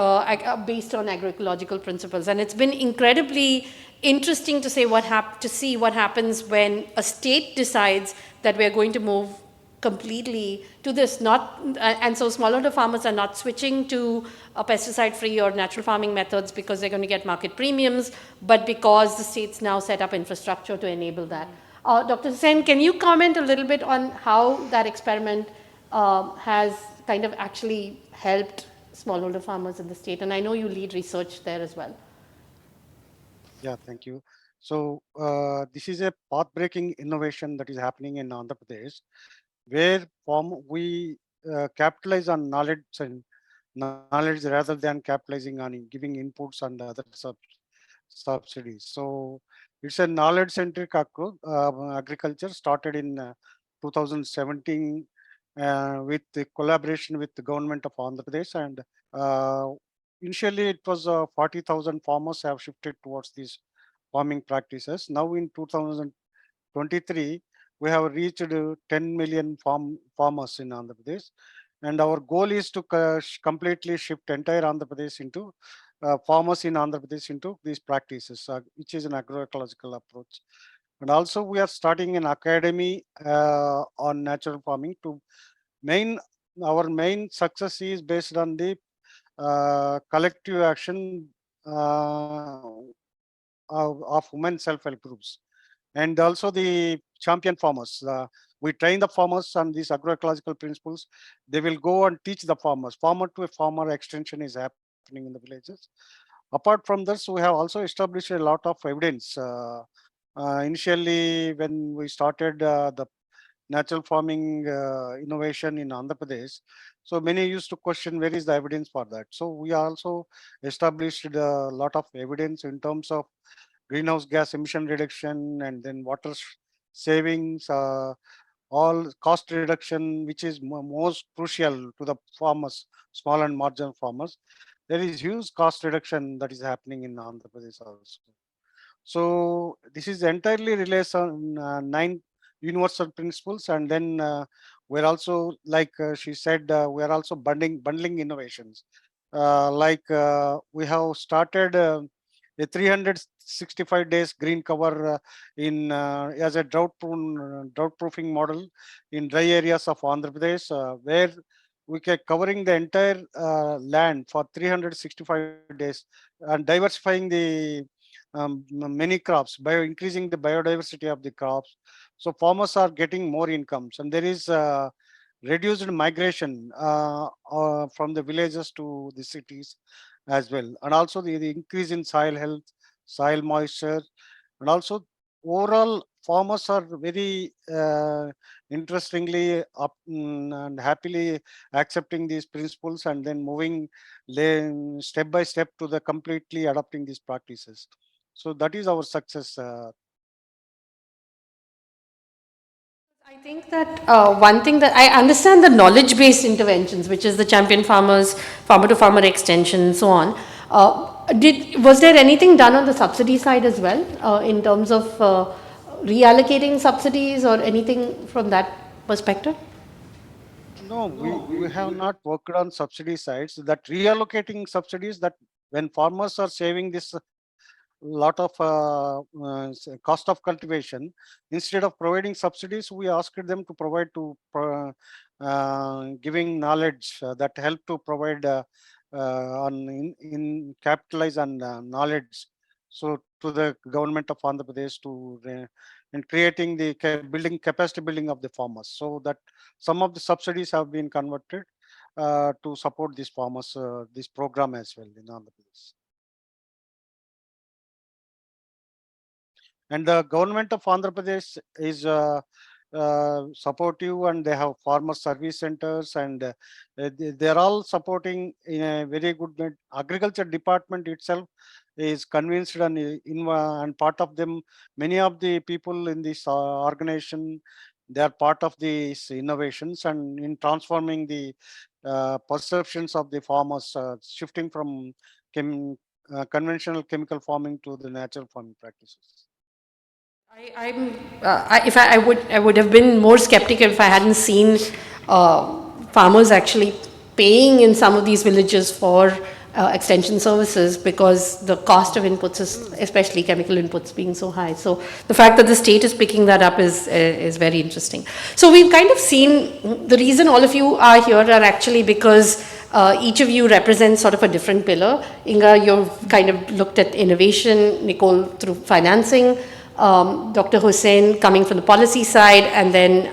Speaker 1: based on agroecological principles. And it's been incredibly interesting to see what happens when a state decides that we're going to move completely to this, and so smallholder farmers are not switching to pesticide-free or natural farming methods because they're going to get market premiums, but because the states now set up infrastructure to enable that. Dr. Hussain, can you comment a little bit on how that experiment has kind of actually helped smallholder farmers in the state? And I know you lead research there as well.
Speaker 7: Yeah, thank you. So this is a path-breaking innovation that is happening in Andhra Pradesh, where we capitalize on knowledge rather than capitalizing on giving inputs and other subsidies. So it's a knowledge-centric agriculture started in 2017 with the collaboration with the government of Andhra Pradesh, and initially it was 40,000 farmers have shifted towards these farming practices. Now in 2023, we have reached 10 million farmers in Andhra Pradesh, and our goal is to completely shift entire Andhra Pradesh into farmers in Andhra Pradesh into these practices, which is an agroecological approach. And also we are starting an academy on natural farming. Our main success is based on the collective action of women self-help groups, and also the champion farmers. We train the farmers on these agroecological principles. They will go and teach the farmers. Farmer to a farmer extension is happening in the villages. Apart from this, we have also established a lot of evidence. Initially, when we started the natural farming innovation in Andhra Pradesh, so many used to question where is the evidence for that. So we also established a lot of evidence in terms of greenhouse gas emission reduction, and then water savings, all cost reduction, which is most crucial to the farmers, small and marginal farmers. There is huge cost reduction that is happening in Andhra Pradesh also. So this is entirely relies on universal principles, and then we're also, like she said, we're also bundling innovations. We have started a 365 days green cover in as a drought proofing model in dry areas of Andhra Pradesh, where we can covering the entire land for 365 days and diversifying the many crops by increasing the biodiversity of the crops. So farmers are getting more incomes, and there is reduced migration from the villages to the cities as well, and also the increase in soil health, soil moisture, and also overall farmers are very interestingly and happily accepting these principles, and then moving step by step to the completely adopting these practices. So that is our success.
Speaker 1: I think that one thing that I understand, the knowledge-based interventions, which is the champion farmers, farmer-to-farmer extension, and so on. Was there anything done on the subsidy side as well, in terms of reallocating subsidies or anything from that perspective?
Speaker 7: No, we have not worked on subsidy sides. That reallocating subsidies, that when farmers are saving this lot of cost of cultivation, instead of providing subsidies, we asked them to provide to giving knowledge that help to provide in capitalize on knowledge. So to the government of Andhra Pradesh to in creating the building capacity building of the farmers, so that some of the subsidies have been converted to support these farmers, this program as well in Andhra Pradesh. And the government of Andhra Pradesh is supportive, and they have farmer service centers, and they're all supporting in a very good way. Agriculture department itself is convinced, and and part of them, many of the people in this organization, they are part of these innovations and in transforming the perceptions of the farmers, shifting from conventional chemical farming to the natural farming practices.
Speaker 1: I would have been more skeptical if I hadn't seen farmers actually paying in some of these villages for extension services, because the cost of inputs, especially chemical inputs, being so high. So the fact that the state is picking that up is very interesting. So we've kind of seen the reason all of you are here are actually because each of you represents sort of a different pillar. Inga, you've kind of looked at innovation, Nicole through financing, Dr. Hussain coming from the policy side, and then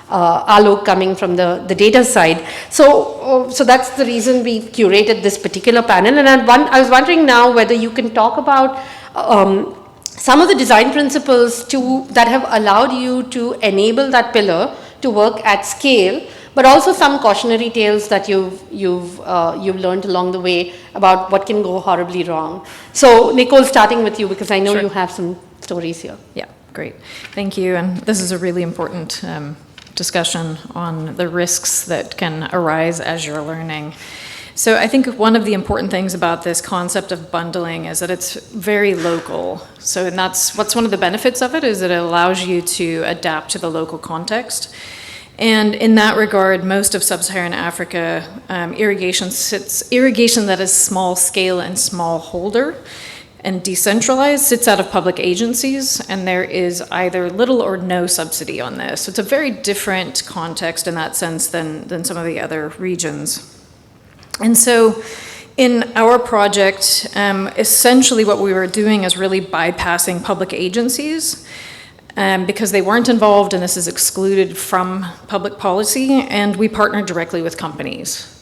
Speaker 1: Alok coming from the data side. So that's the reason we curated this particular panel. And I was wondering now whether you can talk about some of the design principles that have allowed you to enable that pillar to work at scale, but also some cautionary tales that you've learned along the way about what can go horribly wrong. So Nicole, starting with you, because I know you have some stories here.
Speaker 5: Yeah, great. Thank you. And this is a really important discussion on the risks that can arise as you're learning. So I think one of the important things about this concept of bundling is that it's very local. So and what's one of the benefits of it is that it allows you to adapt to the local context. And in that regard, most of sub-Saharan Africa, irrigation that is small scale and small holder and decentralized sits out of public agencies, and there is either little or no subsidy on this. So it's a very different context in that sense than some of the other regions. And so in our project, essentially what we were doing is really bypassing public agencies because they weren't involved, and this is excluded from public policy, and we partnered directly with companies.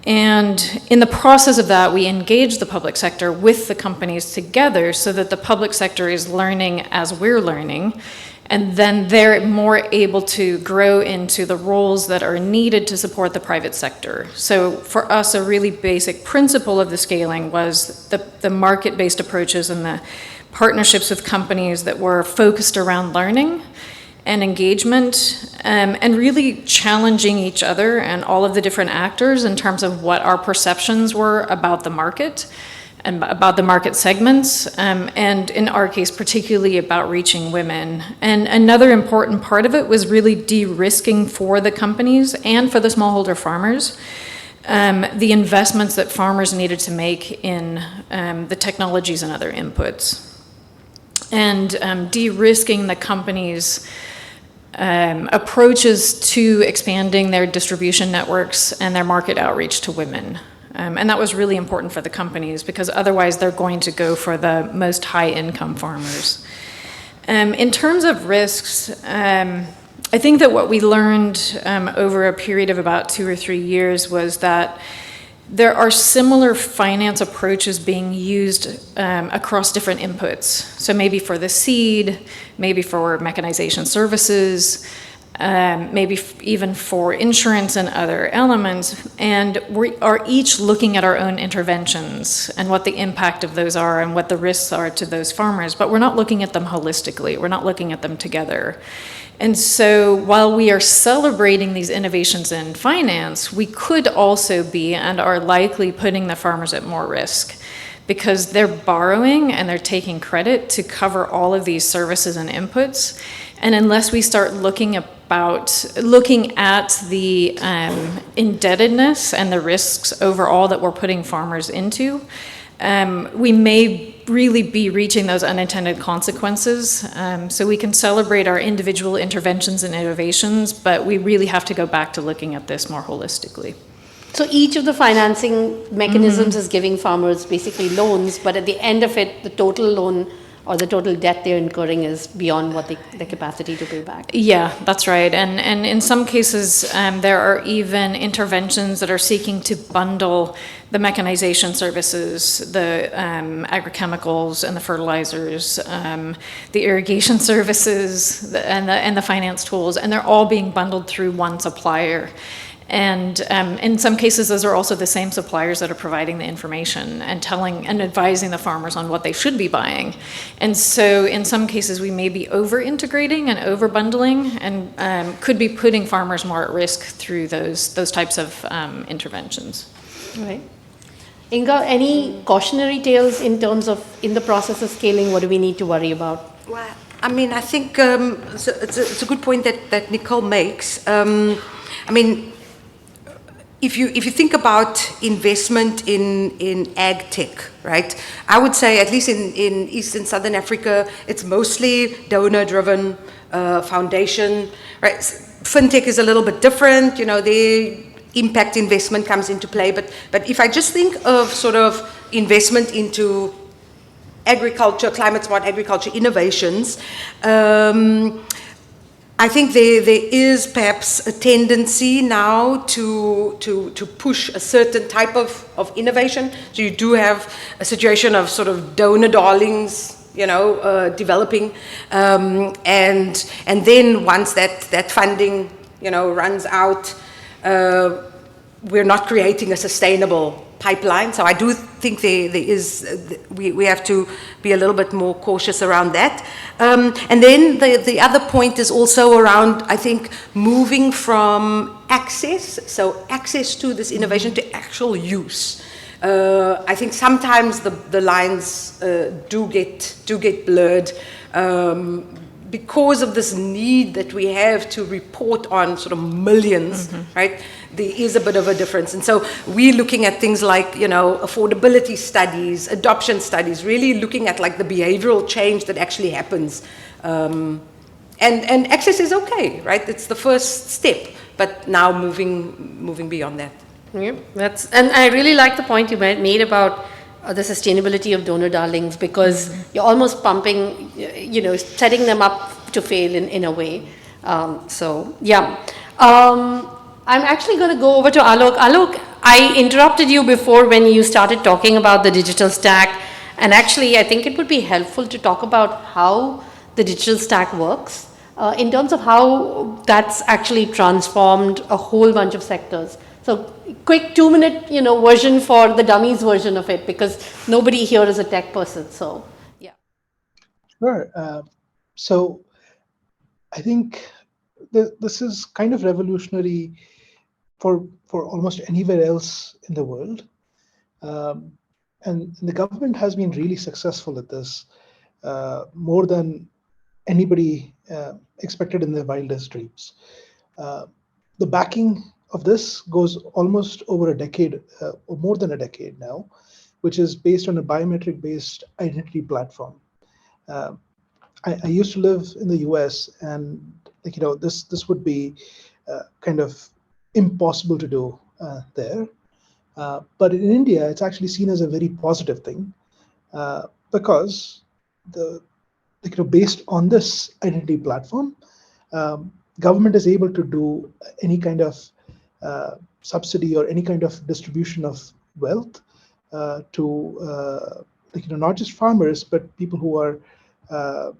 Speaker 5: And in the process of that, we engage the public sector with the companies together so that the public sector is learning as we're learning, and then they're more able to grow into the roles that are needed to support the private sector. So for us, a really basic principle of the scaling was the market-based approaches and the partnerships with companies that were focused around learning and engagement, and really challenging each other and all of the different actors in terms of what our perceptions were about the market, and about the market segments, and in our case, particularly about reaching women. And another important part of it was really de-risking for the companies and for the smallholder farmers the investments that farmers needed to make in the technologies and other inputs. And de-risking the companies' approaches to expanding their distribution networks and their market outreach to women. And that was really important for the companies because otherwise they're going to go for the most high-income farmers. In terms of risks, I think that what we learned over a period of about 2 or 3 years was that there are similar finance approaches being used across different inputs. So maybe for the seed, maybe for mechanization services, maybe even for insurance and other elements. And we are each looking at our own interventions and what the impact of those are and what the risks are to those farmers. But we're not looking at them holistically. We're not looking at them together. And so while we are celebrating these innovations in finance, we could also be and are likely putting the farmers at more risk because they're borrowing and they're taking credit to cover all of these services and inputs. And unless we start looking at the indebtedness and the risks overall that we're putting farmers into, we may really be reaching those unintended consequences. So we can celebrate our individual interventions and innovations, but we really have to go back to looking at this more holistically.
Speaker 1: So each of the financing mechanisms is giving farmers basically loans, but at the end of it, the total loan or the total debt they're incurring is beyond what the capacity to pay back.
Speaker 5: Yeah, that's right. And in some cases, there are even interventions that are seeking to bundle the mechanization services, the agrochemicals and the fertilizers, the irrigation services, and the finance tools, and they're all being bundled through one supplier. And in some cases, those are also the same suppliers that are providing the information and telling and advising the farmers on what they should be buying. And so in some cases, we may be over-integrating and over-bundling and could be putting farmers more at risk through those types of interventions.
Speaker 1: Right. Inga, any cautionary tales in terms of in the process of scaling, what do we need to worry about?
Speaker 2: Well, I mean, I think it's a good point that Nicole makes. I mean, if you think about investment in ag tech, right? I would say at least in East and Southern Africa, it's mostly donor-driven, foundation, right? Fintech is a little bit different, you know, the impact investment comes into play. But if I just think of sort of investment into agriculture, climate smart agriculture innovations, I think there is perhaps a tendency now to push a certain type of innovation. So you do have a situation of sort of donor darlings, you know, developing, and then once that funding, you know, runs out, we're not creating a sustainable pipeline. So I do think there is, we have to be a little bit more cautious around that. And then the other point is also around, I think, moving from access, so access to this innovation to actual use. I think sometimes the lines do get blurred because of this need that we have to report on sort of millions, right? There is a bit of a difference. And so we're looking at things like, you know, affordability studies, adoption studies, really looking at like the behavioral change that actually happens. And access is okay, right? It's the first step, but now moving beyond that.
Speaker 1: Yeah, and I really like the point you made about the sustainability of donor darlings, because you're almost pumping, you know, setting them up to fail in a way. So, yeah. I'm actually going to go over to Alok. Alok, I interrupted you before when you started talking about the digital stack. And actually, I think it would be helpful to talk about how the digital stack works in terms of how that's actually transformed a whole bunch of sectors. So quick 2-minute, you know, version for the dummies version of it, because nobody here is a tech person. So, yeah.
Speaker 6: Sure. So I think this is kind of revolutionary for almost anywhere else in the world. and the government has been really successful at this, more than anybody expected in their wildest dreams. The backing of this goes almost over a decade, or more than a decade now, which is based on a biometric-based identity platform. Uh, I used to live in the US, and this would be kind of impossible to do there. But in India, it's actually seen as a very positive thing, because the based on this identity platform, government is able to do any kind of subsidy or any kind of distribution of wealth to not just farmers but people who are uh,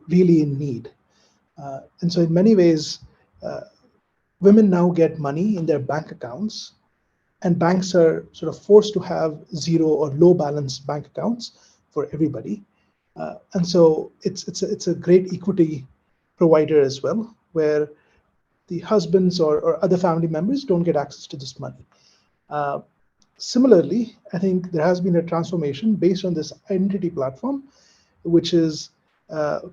Speaker 6: really in need. And so in many ways, uh, women now get money in their bank accounts, and banks are sort of forced to have zero or low balance bank accounts for everybody. And so it's a great equity provider as well, where the husbands or other family members don't get access to this money. Uh, Similarly, I think there has been a transformation based on this identity platform, which is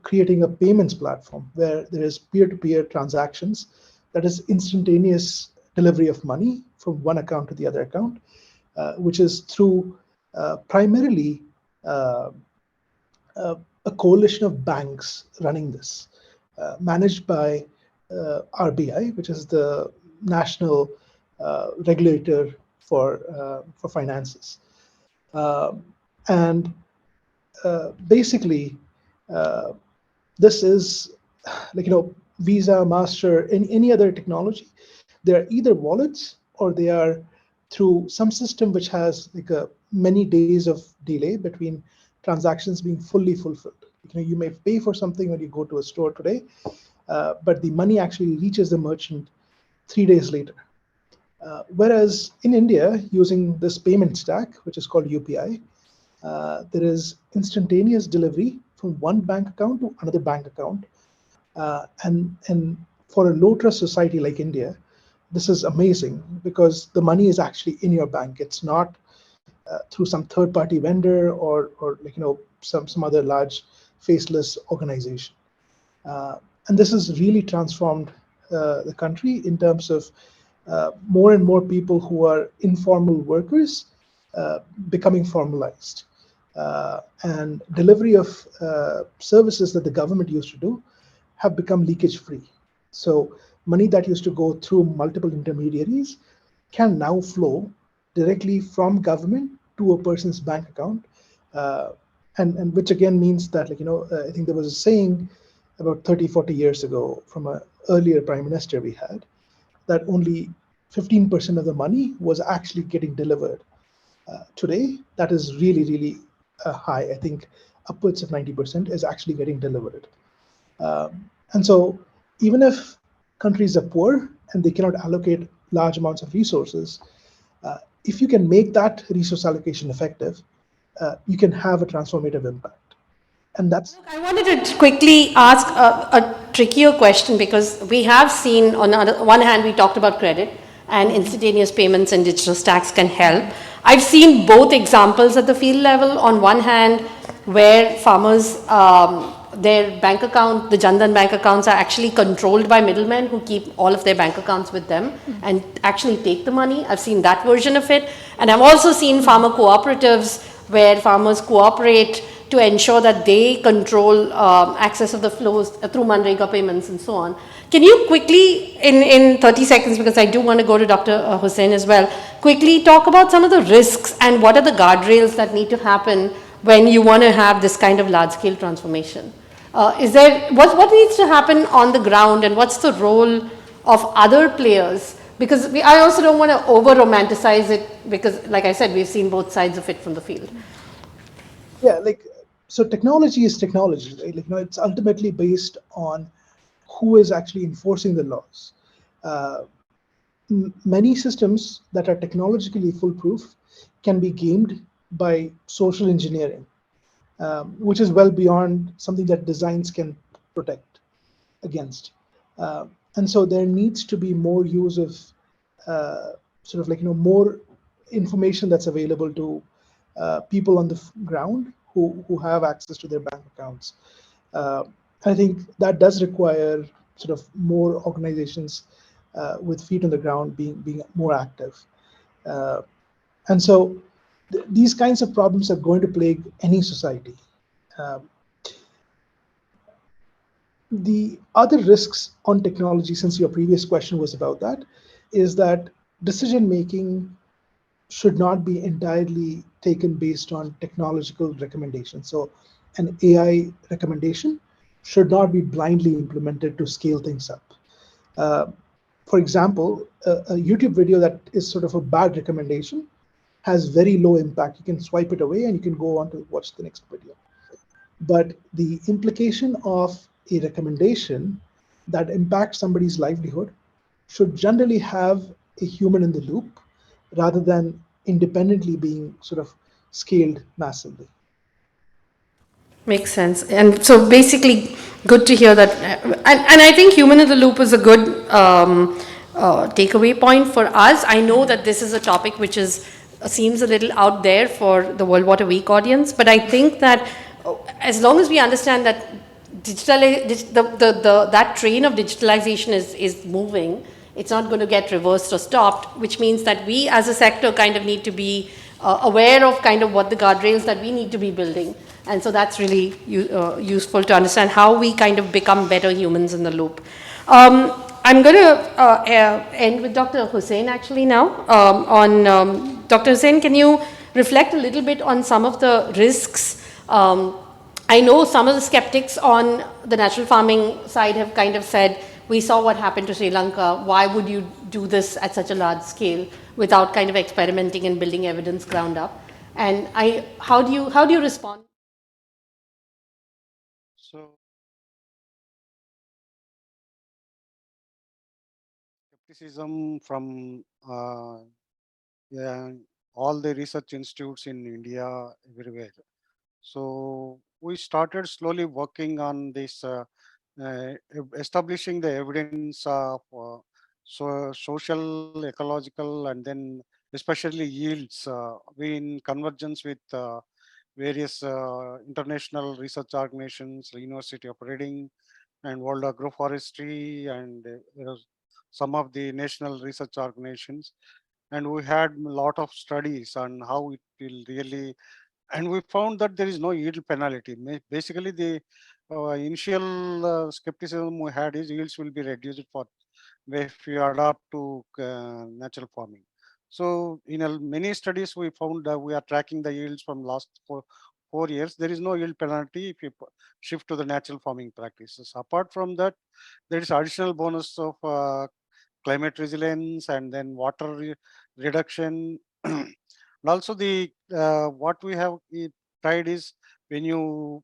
Speaker 6: creating a payments platform where there is peer-to-peer transactions, that is instantaneous delivery of money from one account to the other account, which is through primarily uh, a coalition of banks running this, managed by RBI, which is the national regulator for finances. And basically, uh, this is Visa, Master, any other technology. They're either wallets or they are through some system which has like a many days of delay between transactions being fully fulfilled. You may pay for something when you go to a store today, but the money actually reaches the merchant 3 days later. Whereas in India, using this payment stack, which is called UPI, there is instantaneous delivery from one bank account to another bank account. And for a low trust society like India, this is amazing because the money is actually in your bank. It's not through some third party vendor or some other large faceless organization. And this has really transformed the country in terms of more and more people who are informal workers becoming formalized. And delivery of services that the government used to do have become leakage free. So money that used to go through multiple intermediaries can now flow directly from government to a person's bank account. And which again means that, I think there was a saying about 30, 40 years ago from an earlier prime minister we had, that only 15% of the money was actually getting delivered. Today, that is really, really high. I think upwards of 90% is actually getting delivered. And so even if countries are poor and they cannot allocate large amounts of resources, if you can make that resource allocation effective, you can have a transformative impact. And that's
Speaker 1: I wanted to quickly ask a trickier question because we have seen on one hand we talked about credit and instantaneous payments and digital stacks can help. I've seen both examples at the field level. On one hand, where farmers, their bank account, the Jan Dhan bank accounts are actually controlled by middlemen who keep all of their bank accounts with them and actually take the money. I've seen that version of it. And I've also seen farmer cooperatives where farmers cooperate to ensure that they control access of the flows through Manrega payments and so on. Can you quickly, in 30 seconds, because I do want to go to Dr. Hussain as well, quickly talk about some of the risks and what are the guardrails that need to happen when you want to have this kind of large-scale transformation? What needs to happen on the ground and what's the role of other players? Because I also don't want to over-romanticize it because, like I said, we've seen both sides of it from the field.
Speaker 6: Yeah, so technology is technology, right? It's ultimately based on who is actually enforcing the laws. Many systems that are technologically foolproof can be gamed by social engineering, which is well beyond something that designs can protect against. And so there needs to be more use of more information that's available to people on the ground who have access to their bank accounts. I think that does require sort of more organizations with feet on the ground being more active. And so these kinds of problems are going to plague any society. The other risks on technology, since your previous question was about that, is that decision making should not be entirely taken based on technological recommendations. So an AI recommendation should not be blindly implemented to scale things up. For example, a YouTube video that is sort of a bad recommendation has very low impact. You can swipe it away and you can go on to watch the next video. But the implication of a recommendation that impacts somebody's livelihood should generally have a human in the loop rather than independently being sort of scaled massively.
Speaker 1: Makes sense. And so basically, good to hear that. And I think human in the loop is a good takeaway point for us. I know that this is a topic which seems a little out there for the World Water Week audience, but I think that as long as we understand that that train of digitalization is moving, it's not going to get reversed or stopped, which means that we as a sector kind of need to be aware of kind of what the guardrails that we need to be building. And so that's really useful to understand how we kind of become better humans in the loop. I'm going to end with Dr. Hussain actually now. Dr. Hussain, can you reflect a little bit on some of the risks? I know some of the skeptics on the natural farming side have kind of said, we saw what happened to Sri Lanka. Why would you do this at such a large scale without kind of experimenting and building evidence ground up? And how do you respond?
Speaker 7: So, skepticism from all the research institutes in India, everywhere. So we started slowly working on this, establishing the evidence of social, ecological, and then especially yields. We in convergence with various international research organizations, University of Reading and World Agroforestry, and some of the national research organizations. And we had a lot of studies on how it will really, and we found that there is no yield penalty. Basically, the initial skepticism we had is yields will be reduced for if you adapt to natural farming. So in many studies, we found that we are tracking the yields from last 4 years. There is no yield penalty if you shift to the natural farming practices. Apart from that, there is additional bonus of climate resilience and then water reduction. And also the what we have tried is when you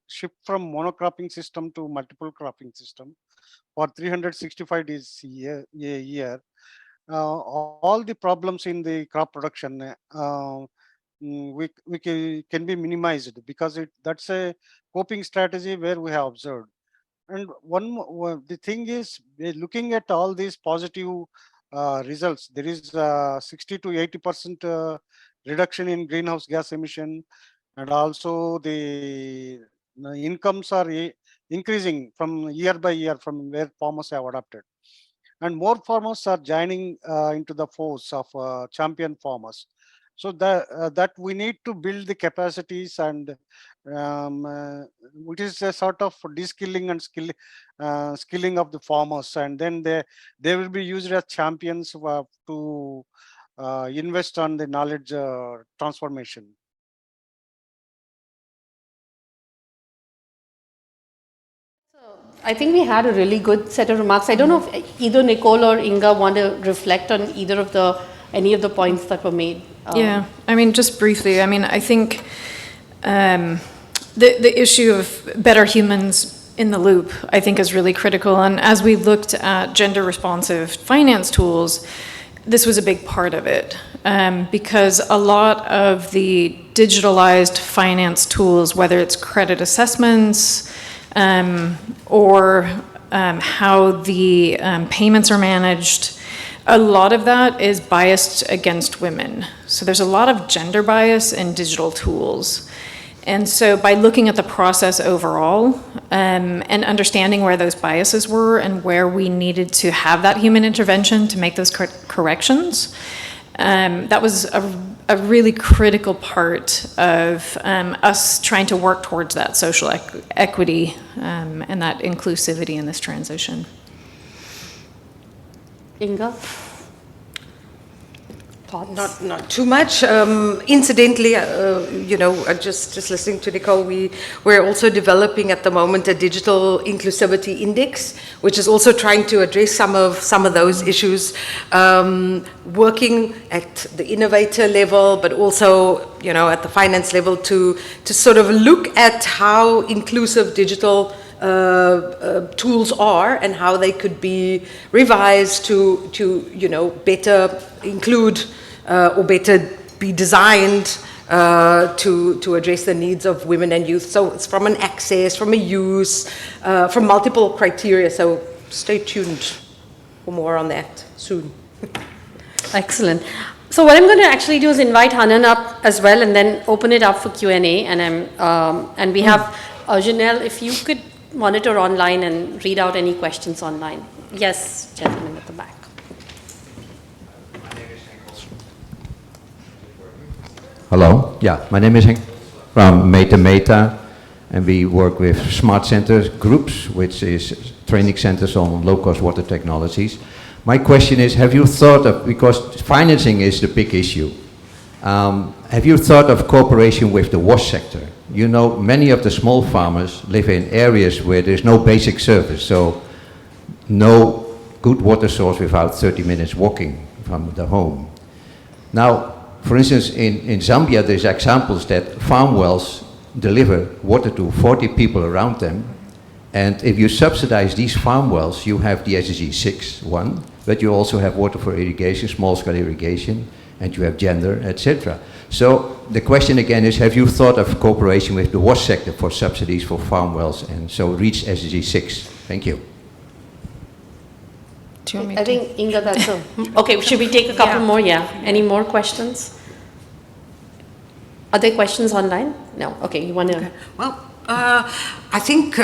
Speaker 7: shift from monocropping system to multiple cropping system for 365 days a year, all the problems in the crop production we can be minimized because that's a coping strategy where we have observed. And the thing is, looking at all these positive results, there is 60 to 80% reduction in greenhouse gas emission, and also the incomes are increasing from year by year from where farmers have adopted. And more farmers are joining into the force of champion farmers. So that we need to build the capacities, and it is a sort of de-skilling and skilling of the farmers, and then they will be used as champions to invest on the knowledge transformation.
Speaker 1: I think we had a really good set of remarks. I don't know if either Nicole or Inga want to reflect on any of the points that were made.
Speaker 5: Yeah, I mean, just briefly, I mean, I think the issue of better humans in the loop, I think, is really critical. And as we looked at gender responsive finance tools, this was a big part of it, because a lot of the digitalized finance tools, whether it's credit assessments, or how the payments are managed, a lot of that is biased against women. So there's a lot of gender bias in digital tools. And so by looking at the process overall and understanding where those biases were and where we needed to have that human intervention to make those corrections, that was a really critical part of us trying to work towards that social equity and that inclusivity in this transition.
Speaker 1: Inga?
Speaker 2: Not too much. Incidentally, just listening to Nicole, we're also developing at the moment a digital inclusivity index, which is also trying to address some of those issues, working at the innovator level, but also at the finance level to sort of look at how inclusive digital tools are and how they could be revised to better include or better be designed to address the needs of women and youth. So it's from an access, from a use, from multiple criteria. So stay tuned for more on that soon.
Speaker 1: Excellent. So what I'm going to actually do is invite Hanan up as well, and then open it up for Q&A. And we have Janelle, if you could monitor online and read out any questions online. Yes, gentleman at the back.
Speaker 8: Hello, yeah, my name is Henk from Meta, and we work with smart centers groups, which is training centers on low-cost water technologies. My question is, have you thought of, because financing is the big issue, have you thought of cooperation with the wash sector? You know, many of the small farmers live in areas where there's no basic service, so no good water source without 30 minutes walking from the home. Now, for instance, in Zambia, there's examples that farm wells deliver water to 40 people around them. And if you subsidize these farm wells, you have the SDG 6 one, but you also have water for irrigation, small-scale irrigation, and you have gender, etc. So the question again is, have you thought of cooperation with the wash sector for subsidies for farm wells and so reach SDG 6? Thank you.
Speaker 5: Do you want me
Speaker 1: I
Speaker 5: to?
Speaker 1: think, Inga, that's all. Okay, should we take a couple more? Yeah. Any more questions? Are there questions online? No. Okay, you want to?
Speaker 2: Okay. Well, I think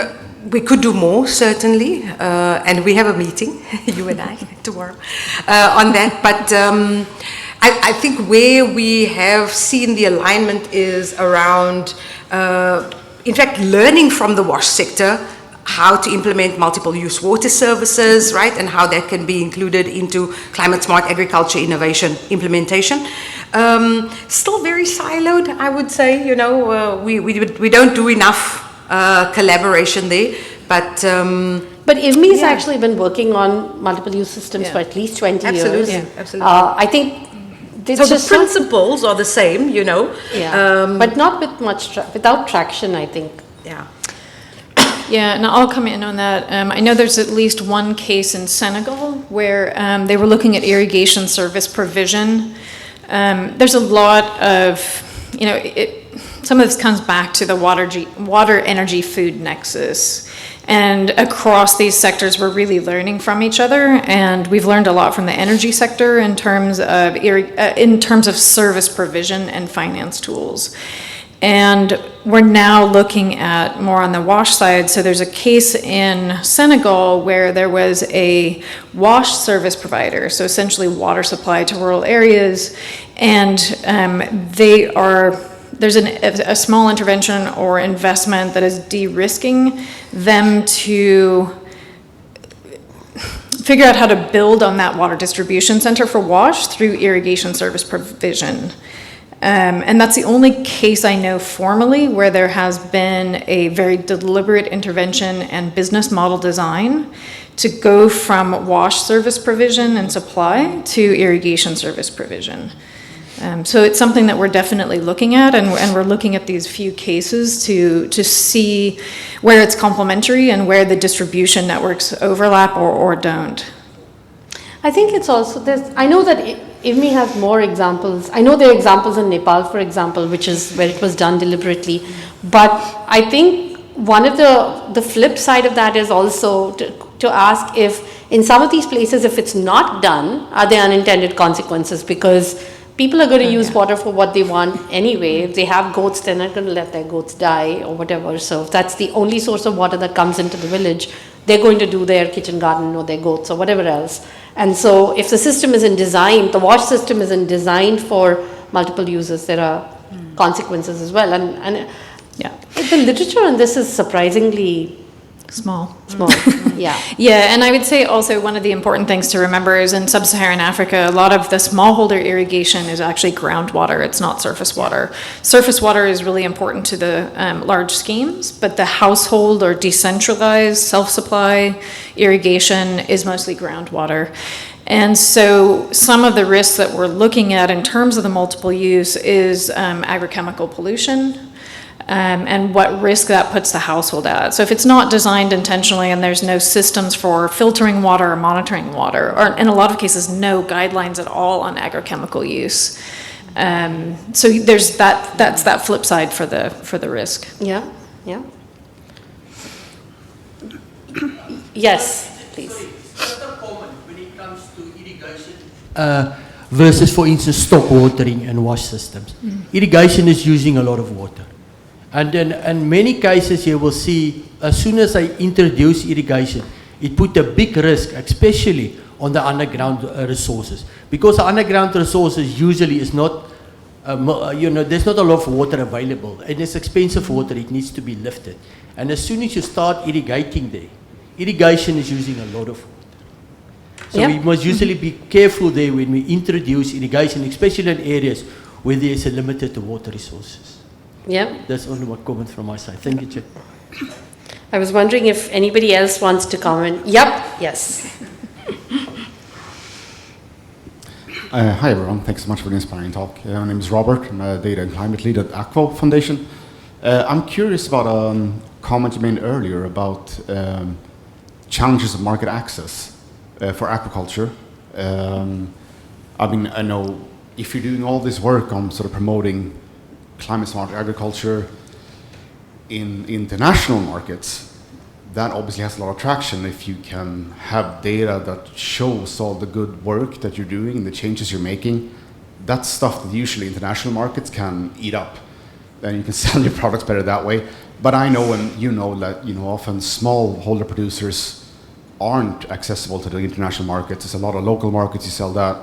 Speaker 2: we could do more, certainly, and we have a meeting, you and I, tomorrow, on that. But I think where we have seen the alignment is around, in fact, learning from the wash sector how to implement multiple use water services, right, and how that can be included into climate smart agriculture innovation implementation. Still very siloed, I would say. We don't do enough collaboration there, but
Speaker 1: IWMI's actually been working on multiple use systems for at least 20
Speaker 2: absolutely,
Speaker 1: years.
Speaker 2: absolutely.
Speaker 1: I think
Speaker 2: so the principles are the same,
Speaker 1: but not with without traction, I think.
Speaker 2: Yeah.
Speaker 5: Yeah, and I'll come in on that. I know there's at least one case in Senegal where they were looking at irrigation service provision. There's a lot of, some of this comes back to the water, energy, food nexus. And across these sectors, we're really learning from each other, and we've learned a lot from the energy sector in terms of service provision and finance tools. And we're now looking at more on the wash side. So there's a case in Senegal where there was a wash service provider, so essentially water supply to rural areas, and there's a small intervention or investment that is de-risking them to figure out how to build on that water distribution center for wash through irrigation service provision. And that's the only case I know formally where there has been a very deliberate intervention and business model design to go from wash service provision and supply to irrigation service provision. So it's something that we're definitely looking at, and we're looking at these few cases to see where it's complementary and where the distribution networks overlap or don't.
Speaker 1: I think it's also this. I know that IWMI has more examples. I know there are examples in Nepal, for example, which is where it was done deliberately. But I think one of the flip side of that is also to ask if in some of these places, if it's not done, are there unintended consequences? Because people are going to use water for what they want anyway. If they have goats, they're not going to let their goats die or whatever. So if that's the only source of water that comes into the village, they're going to do their kitchen garden or their goats or whatever else. And so if the system isn't designed, the wash system isn't designed for multiple uses, there are consequences as well. And
Speaker 5: Yeah.
Speaker 1: the literature on this is surprisingly
Speaker 5: Small.
Speaker 1: small. Yeah.
Speaker 5: Yeah, and I would say also one of the important things to remember is in sub-Saharan Africa, a lot of the smallholder irrigation is actually groundwater, it's not surface water. Surface water is really important to the large schemes, but the household or decentralized self-supply irrigation is mostly groundwater. And so some of the risks that we're looking at in terms of the multiple use is agrochemical pollution, and what risk that puts the household at. So if it's not designed intentionally and there's no systems for filtering water or monitoring water, or in a lot of cases, no guidelines at all on agrochemical use. So there's that's that flip side for the risk.
Speaker 1: Yeah. Yeah. Yes, please.
Speaker 9: What's the common when it comes to irrigation versus, for instance, stock watering and wash systems? Irrigation is using a lot of water. And then in many cases you will see, as soon as I introduce irrigation, it put a big risk, especially on the underground resources. Because the underground resources usually is not, there's not a lot of water available. And it's expensive water, it needs to be lifted. And as soon as you start irrigating there, irrigation is using a lot of water. So we must usually be careful there when we introduce irrigation, especially in areas where there is a limited water resources.
Speaker 1: Yeah.
Speaker 9: That's only one comment from my side. Thank you, Chair.
Speaker 1: I was wondering if anybody else wants to comment. Yep. Yes.
Speaker 10: Hi everyone, thanks so much for the inspiring talk. My name is Robert, I'm a data and climate lead at Aqua Foundation. I'm curious about a comment you made earlier about challenges of market access for aquaculture. I know if you're doing all this work on sort of promoting climate smart agriculture in international markets, that obviously has a lot of traction if you can have data that shows all the good work that you're doing and the changes you're making. That's stuff that usually international markets can eat up, and you can sell your products better that way. But I know, and you know, that often smallholder producers aren't accessible to the international markets. There's a lot of local markets you sell that.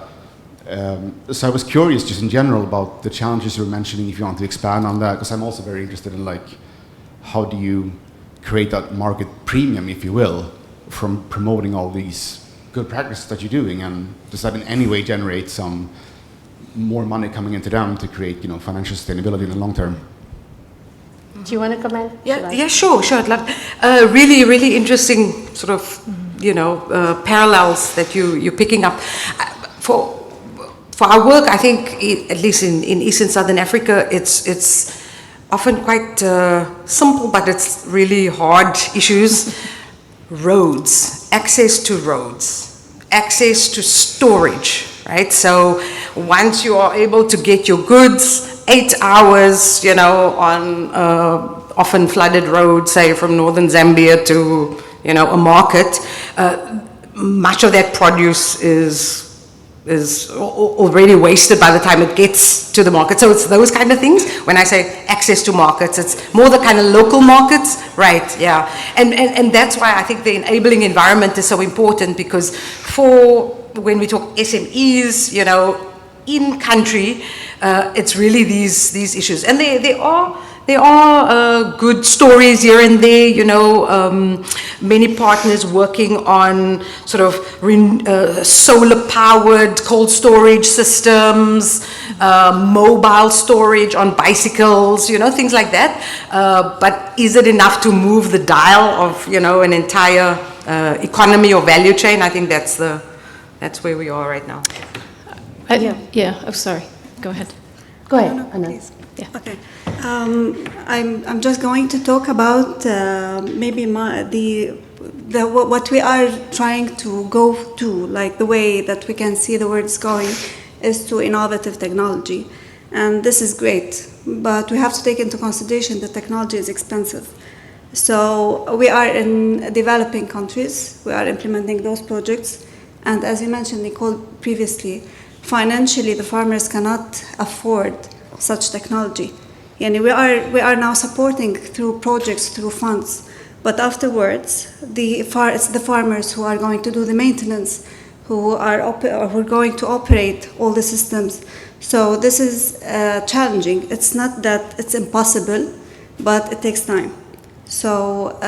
Speaker 10: So I was curious just in general about the challenges you were mentioning, if you want to expand on that, because I'm also very interested in how do you create that market premium, if you will, from promoting all these good practices that you're doing, and does that in any way generate some more money coming into them to create financial sustainability in the long term?
Speaker 1: Do you want to comment?
Speaker 2: Yeah, sure. I'd love. Really, really interesting sort of parallels that you're picking up. For our work, I think, at least in East and Southern Africa, it's often quite simple, but it's really hard issues. Roads, access to roads, access to storage, right? So once you are able to get your goods 8 hours, on often flooded roads, say from northern Zambia to, a market, much of that produce is already wasted by the time it gets to the market. So it's those kind of things. When I say access to markets, it's more the kind of local markets, right? Yeah, and that's why I think the enabling environment is so important, because when we talk SMEs, in country, it's really these issues, and there are good stories here and there, many partners working on sort of solar-powered cold storage systems, mobile storage on bicycles, things like that. But is it enough to move the dial of, an entire economy or value chain? I think that's where we are right now.
Speaker 5: Oh, sorry. Go ahead.
Speaker 1: Go ahead, Anna.
Speaker 11: Please. Yeah. Okay. I'm just going to talk about maybe what we are trying to go to, like the way that we can see the world's going is to innovative technology. And this is great, but we have to take into consideration that technology is expensive. So we are in developing countries, we are implementing those projects. And as you mentioned, Nicole, previously, financially the farmers cannot afford such technology. And we are now supporting through projects, through funds, but afterwards it's the farmers who are going to do the maintenance, who are going to operate all the systems. So this is challenging. It's not that it's impossible, but it takes time. So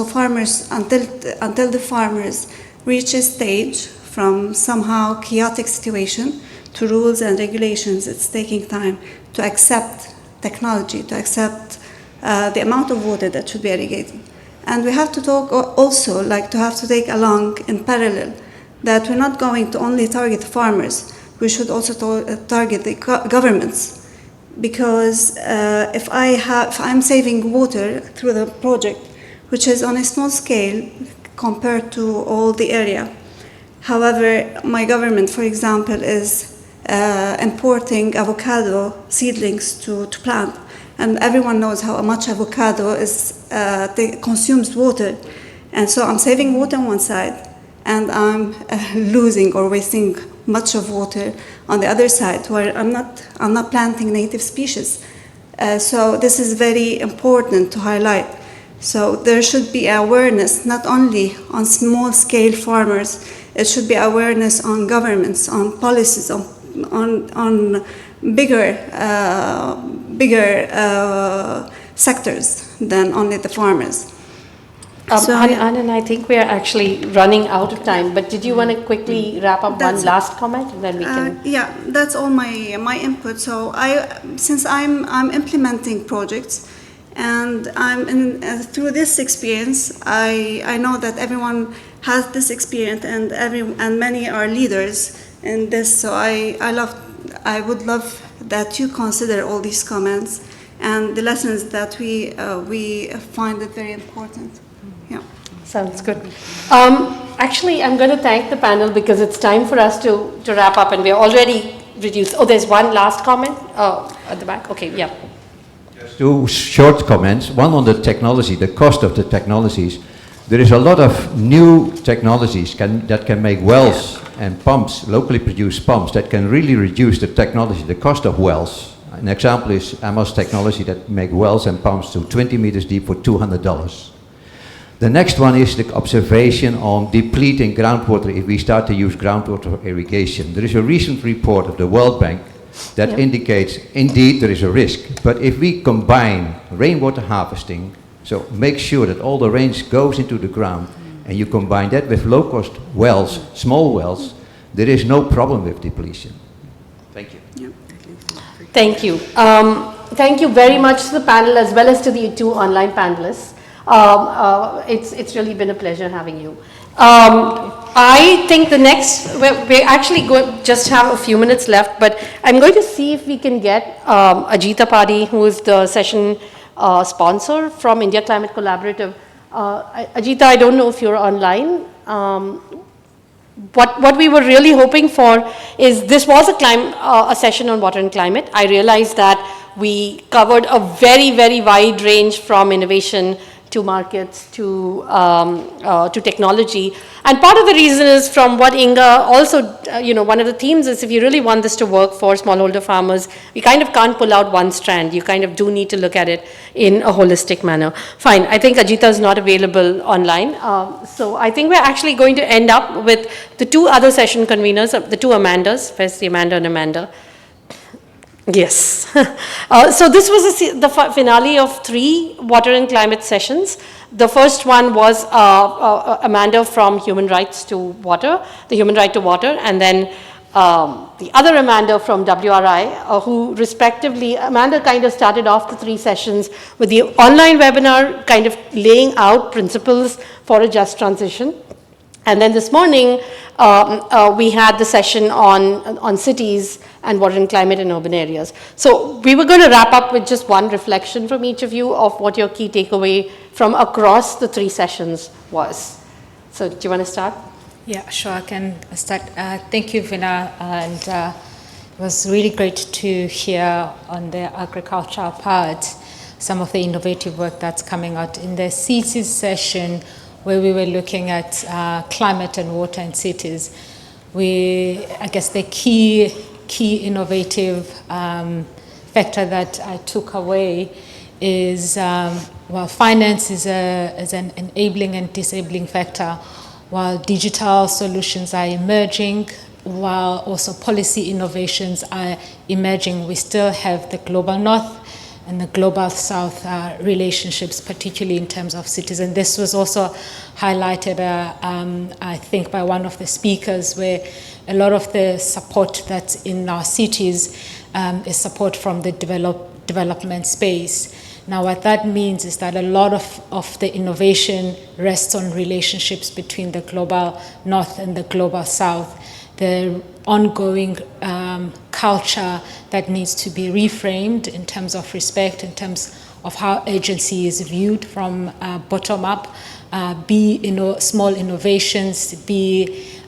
Speaker 11: farmers, until the farmers reach a stage from somehow chaotic situation to rules and regulations, it's taking time to accept technology, to accept the amount of water that should be irrigated. And we have to talk also, to take along in parallel, that we're not going to only target farmers, we should also target the governments. Because if I'm saving water through the project, which is on a small scale compared to all the area. However, my government, for example, is importing avocado seedlings to plant. And everyone knows how much avocado consumes water. And so I'm saving water on one side, and I'm losing or wasting much of water on the other side, where I'm not planting native species. So this is very important to highlight. So there should be awareness not only on small-scale farmers. It should be awareness on governments, on policies, on bigger sectors than only the farmers.
Speaker 1: Anand, I think we are actually running out of time, but did you want to quickly wrap up one last comment, and then we can...
Speaker 11: Yeah, that's all my input. So since I'm implementing projects, and through this experience, I know that everyone has this experience, and many are leaders in this. So I would love that you consider all these comments and the lessons that we find it very important. Yeah.
Speaker 1: Sounds good. Actually, I'm going to thank the panel because it's time for us to wrap up, and we're already reduced. Oh, there's one last comment at the back. Okay, yeah.
Speaker 8: Just two short comments. One on the technology, the cost of the technologies. There is a lot of new technologies that can make wells and pumps, locally produced pumps, that can really reduce the cost of wells. An example is Amos technology that make wells and pumps to 20 meters deep for $200. The next one is the observation on depleting groundwater if we start to use groundwater irrigation. There is a recent report of the World Bank that indicates, indeed, there is a risk. But if we combine rainwater harvesting, so make sure that all the rain goes into the ground, and you combine that with low-cost wells, small wells, there is no problem with depletion. Thank you.
Speaker 1: Thank you. Thank you very much to the panel as well as to the two online panelists. It's really been a pleasure having you. I think the next, we're actually going just have a few minutes left, but I'm going to see if we can get Ajita Padi, who is the session sponsor from India Climate Collaborative. Ajita, I don't know if you're online. What we were really hoping for is, this was a session on water and climate. I realized that we covered a very, very wide range from innovation to markets to technology. And part of the reason is from what Inga also, one of the themes is, if you really want this to work for smallholder farmers, you kind of can't pull out one strand. You kind of do need to look at it in a holistic manner. Fine, I think Ajita is not available online. So I think we're actually going to end up with the two other session conveners, the two Amandas, first the Amanda and Amanda. Yes. So this was the finale of 3 water and climate sessions. The first one was Amanda from Human Rights to Water, the Human Right to Water, and then the other Amanda from WRI, who respectively, Amanda kind of started off the 3 sessions with the online webinar, kind of laying out principles for a just transition. And then this morning, we had the session on cities and water and climate in urban areas. So we were going to wrap up with just one reflection from each of you of what your key takeaway from across the 3 sessions was. So do you want to start?
Speaker 12: Yeah, sure, I can start. Thank you, Vina, and it was really great to hear on the agricultural part some of the innovative work that's coming out. In the cities session, where we were looking at climate and water in cities, I guess the key innovative factor that I took away is, while finance is an enabling and disabling factor, while digital solutions are emerging, while also policy innovations are emerging, we still have the global north and the global south relationships, particularly in terms of cities. And this was also highlighted, I think, by one of the speakers, where a lot of the support that's in our cities is support from the development space. Now, what that means is that a lot of the innovation rests on relationships between the global north and the global south. The ongoing culture that needs to be reframed in terms of respect, in terms of how agency is viewed from bottom up, be small innovations, be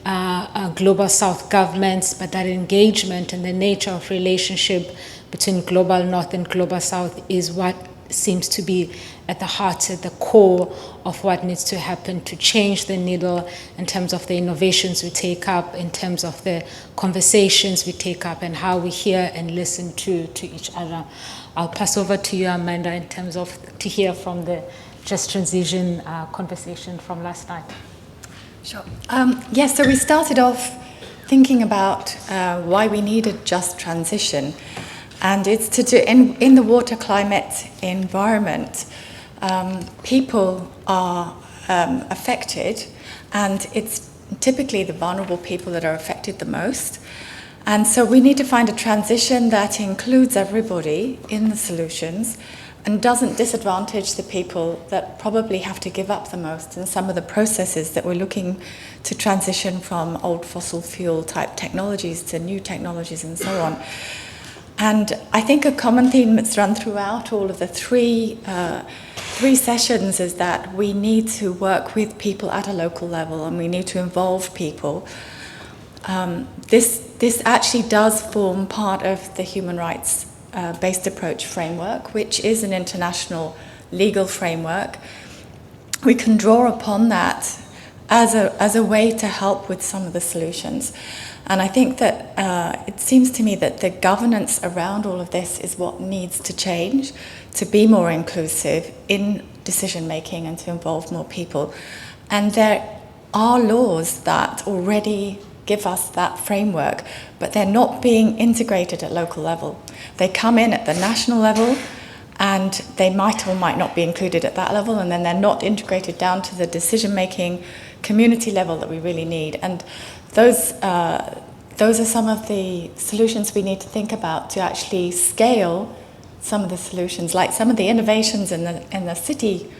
Speaker 12: global south governments, but that engagement and the nature of relationship between global north and global south is what seems to be at the heart, at the core of what needs to happen to change the needle in terms of the innovations we take up, in terms of the conversations we take up, and how we hear and listen to each other. I'll pass over to you, Amanda, in terms of to hear from the Just Transition conversation from last night.
Speaker 13: Sure. Yes, so we started off thinking about why we needed just transition. And it's to do, in the water climate environment, people are affected, and it's typically the vulnerable people that are affected the most. And so we need to find a transition that includes everybody in the solutions and doesn't disadvantage the people that probably have to give up the most in some of the processes that we're looking to transition from old fossil fuel type technologies to new technologies and so on. And I think a common theme that's run throughout all of the three sessions is that we need to work with people at a local level, and we need to involve people. This actually does form part of the human rights based approach framework, which is an international legal framework. We can draw upon that as a way to help with some of the solutions. And I think that it seems to me that the governance around all of this is what needs to change to be more inclusive in decision making and to involve more people. And there are laws that already give us that framework, but they're not being integrated at local level. They come in at the national level, and they might or might not be included at that level, and then they're not integrated down to the decision-making community level that we really need. And those are some of the solutions we need to think about to actually scale some of the solutions, like some of the innovations in the city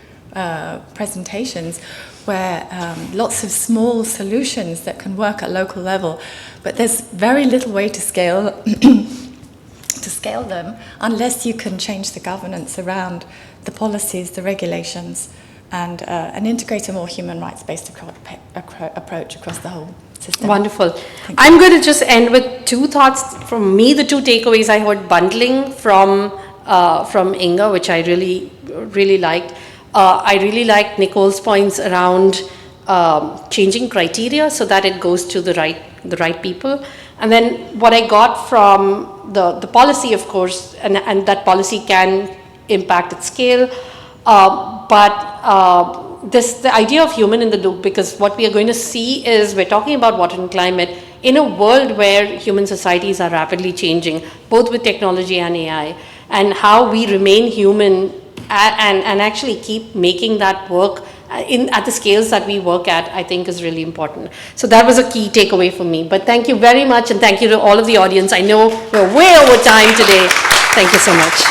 Speaker 13: presentations, where lots of small solutions that can work at local level, but there's very little way to scale them unless you can change the governance around the policies, the regulations, and integrate a more human rights-based approach across the whole system.
Speaker 1: Wonderful. I'm going to just end with two thoughts from me. The two takeaways I heard: bundling from Inga, which I really liked. I really liked Nicole's points around changing criteria so that it goes to the right people. And then what I got from the policy, of course, and that policy can impact at scale, but the idea of human in the loop, because what we are going to see is we're talking about water and climate in a world where human societies are rapidly changing, both with technology and AI, and how we remain human and actually keep making that work at the scales that we work at, I think is really important. So that was a key takeaway for me. But thank you very much, and thank you to all of the audience. I know we're way over time today. Thank you so much.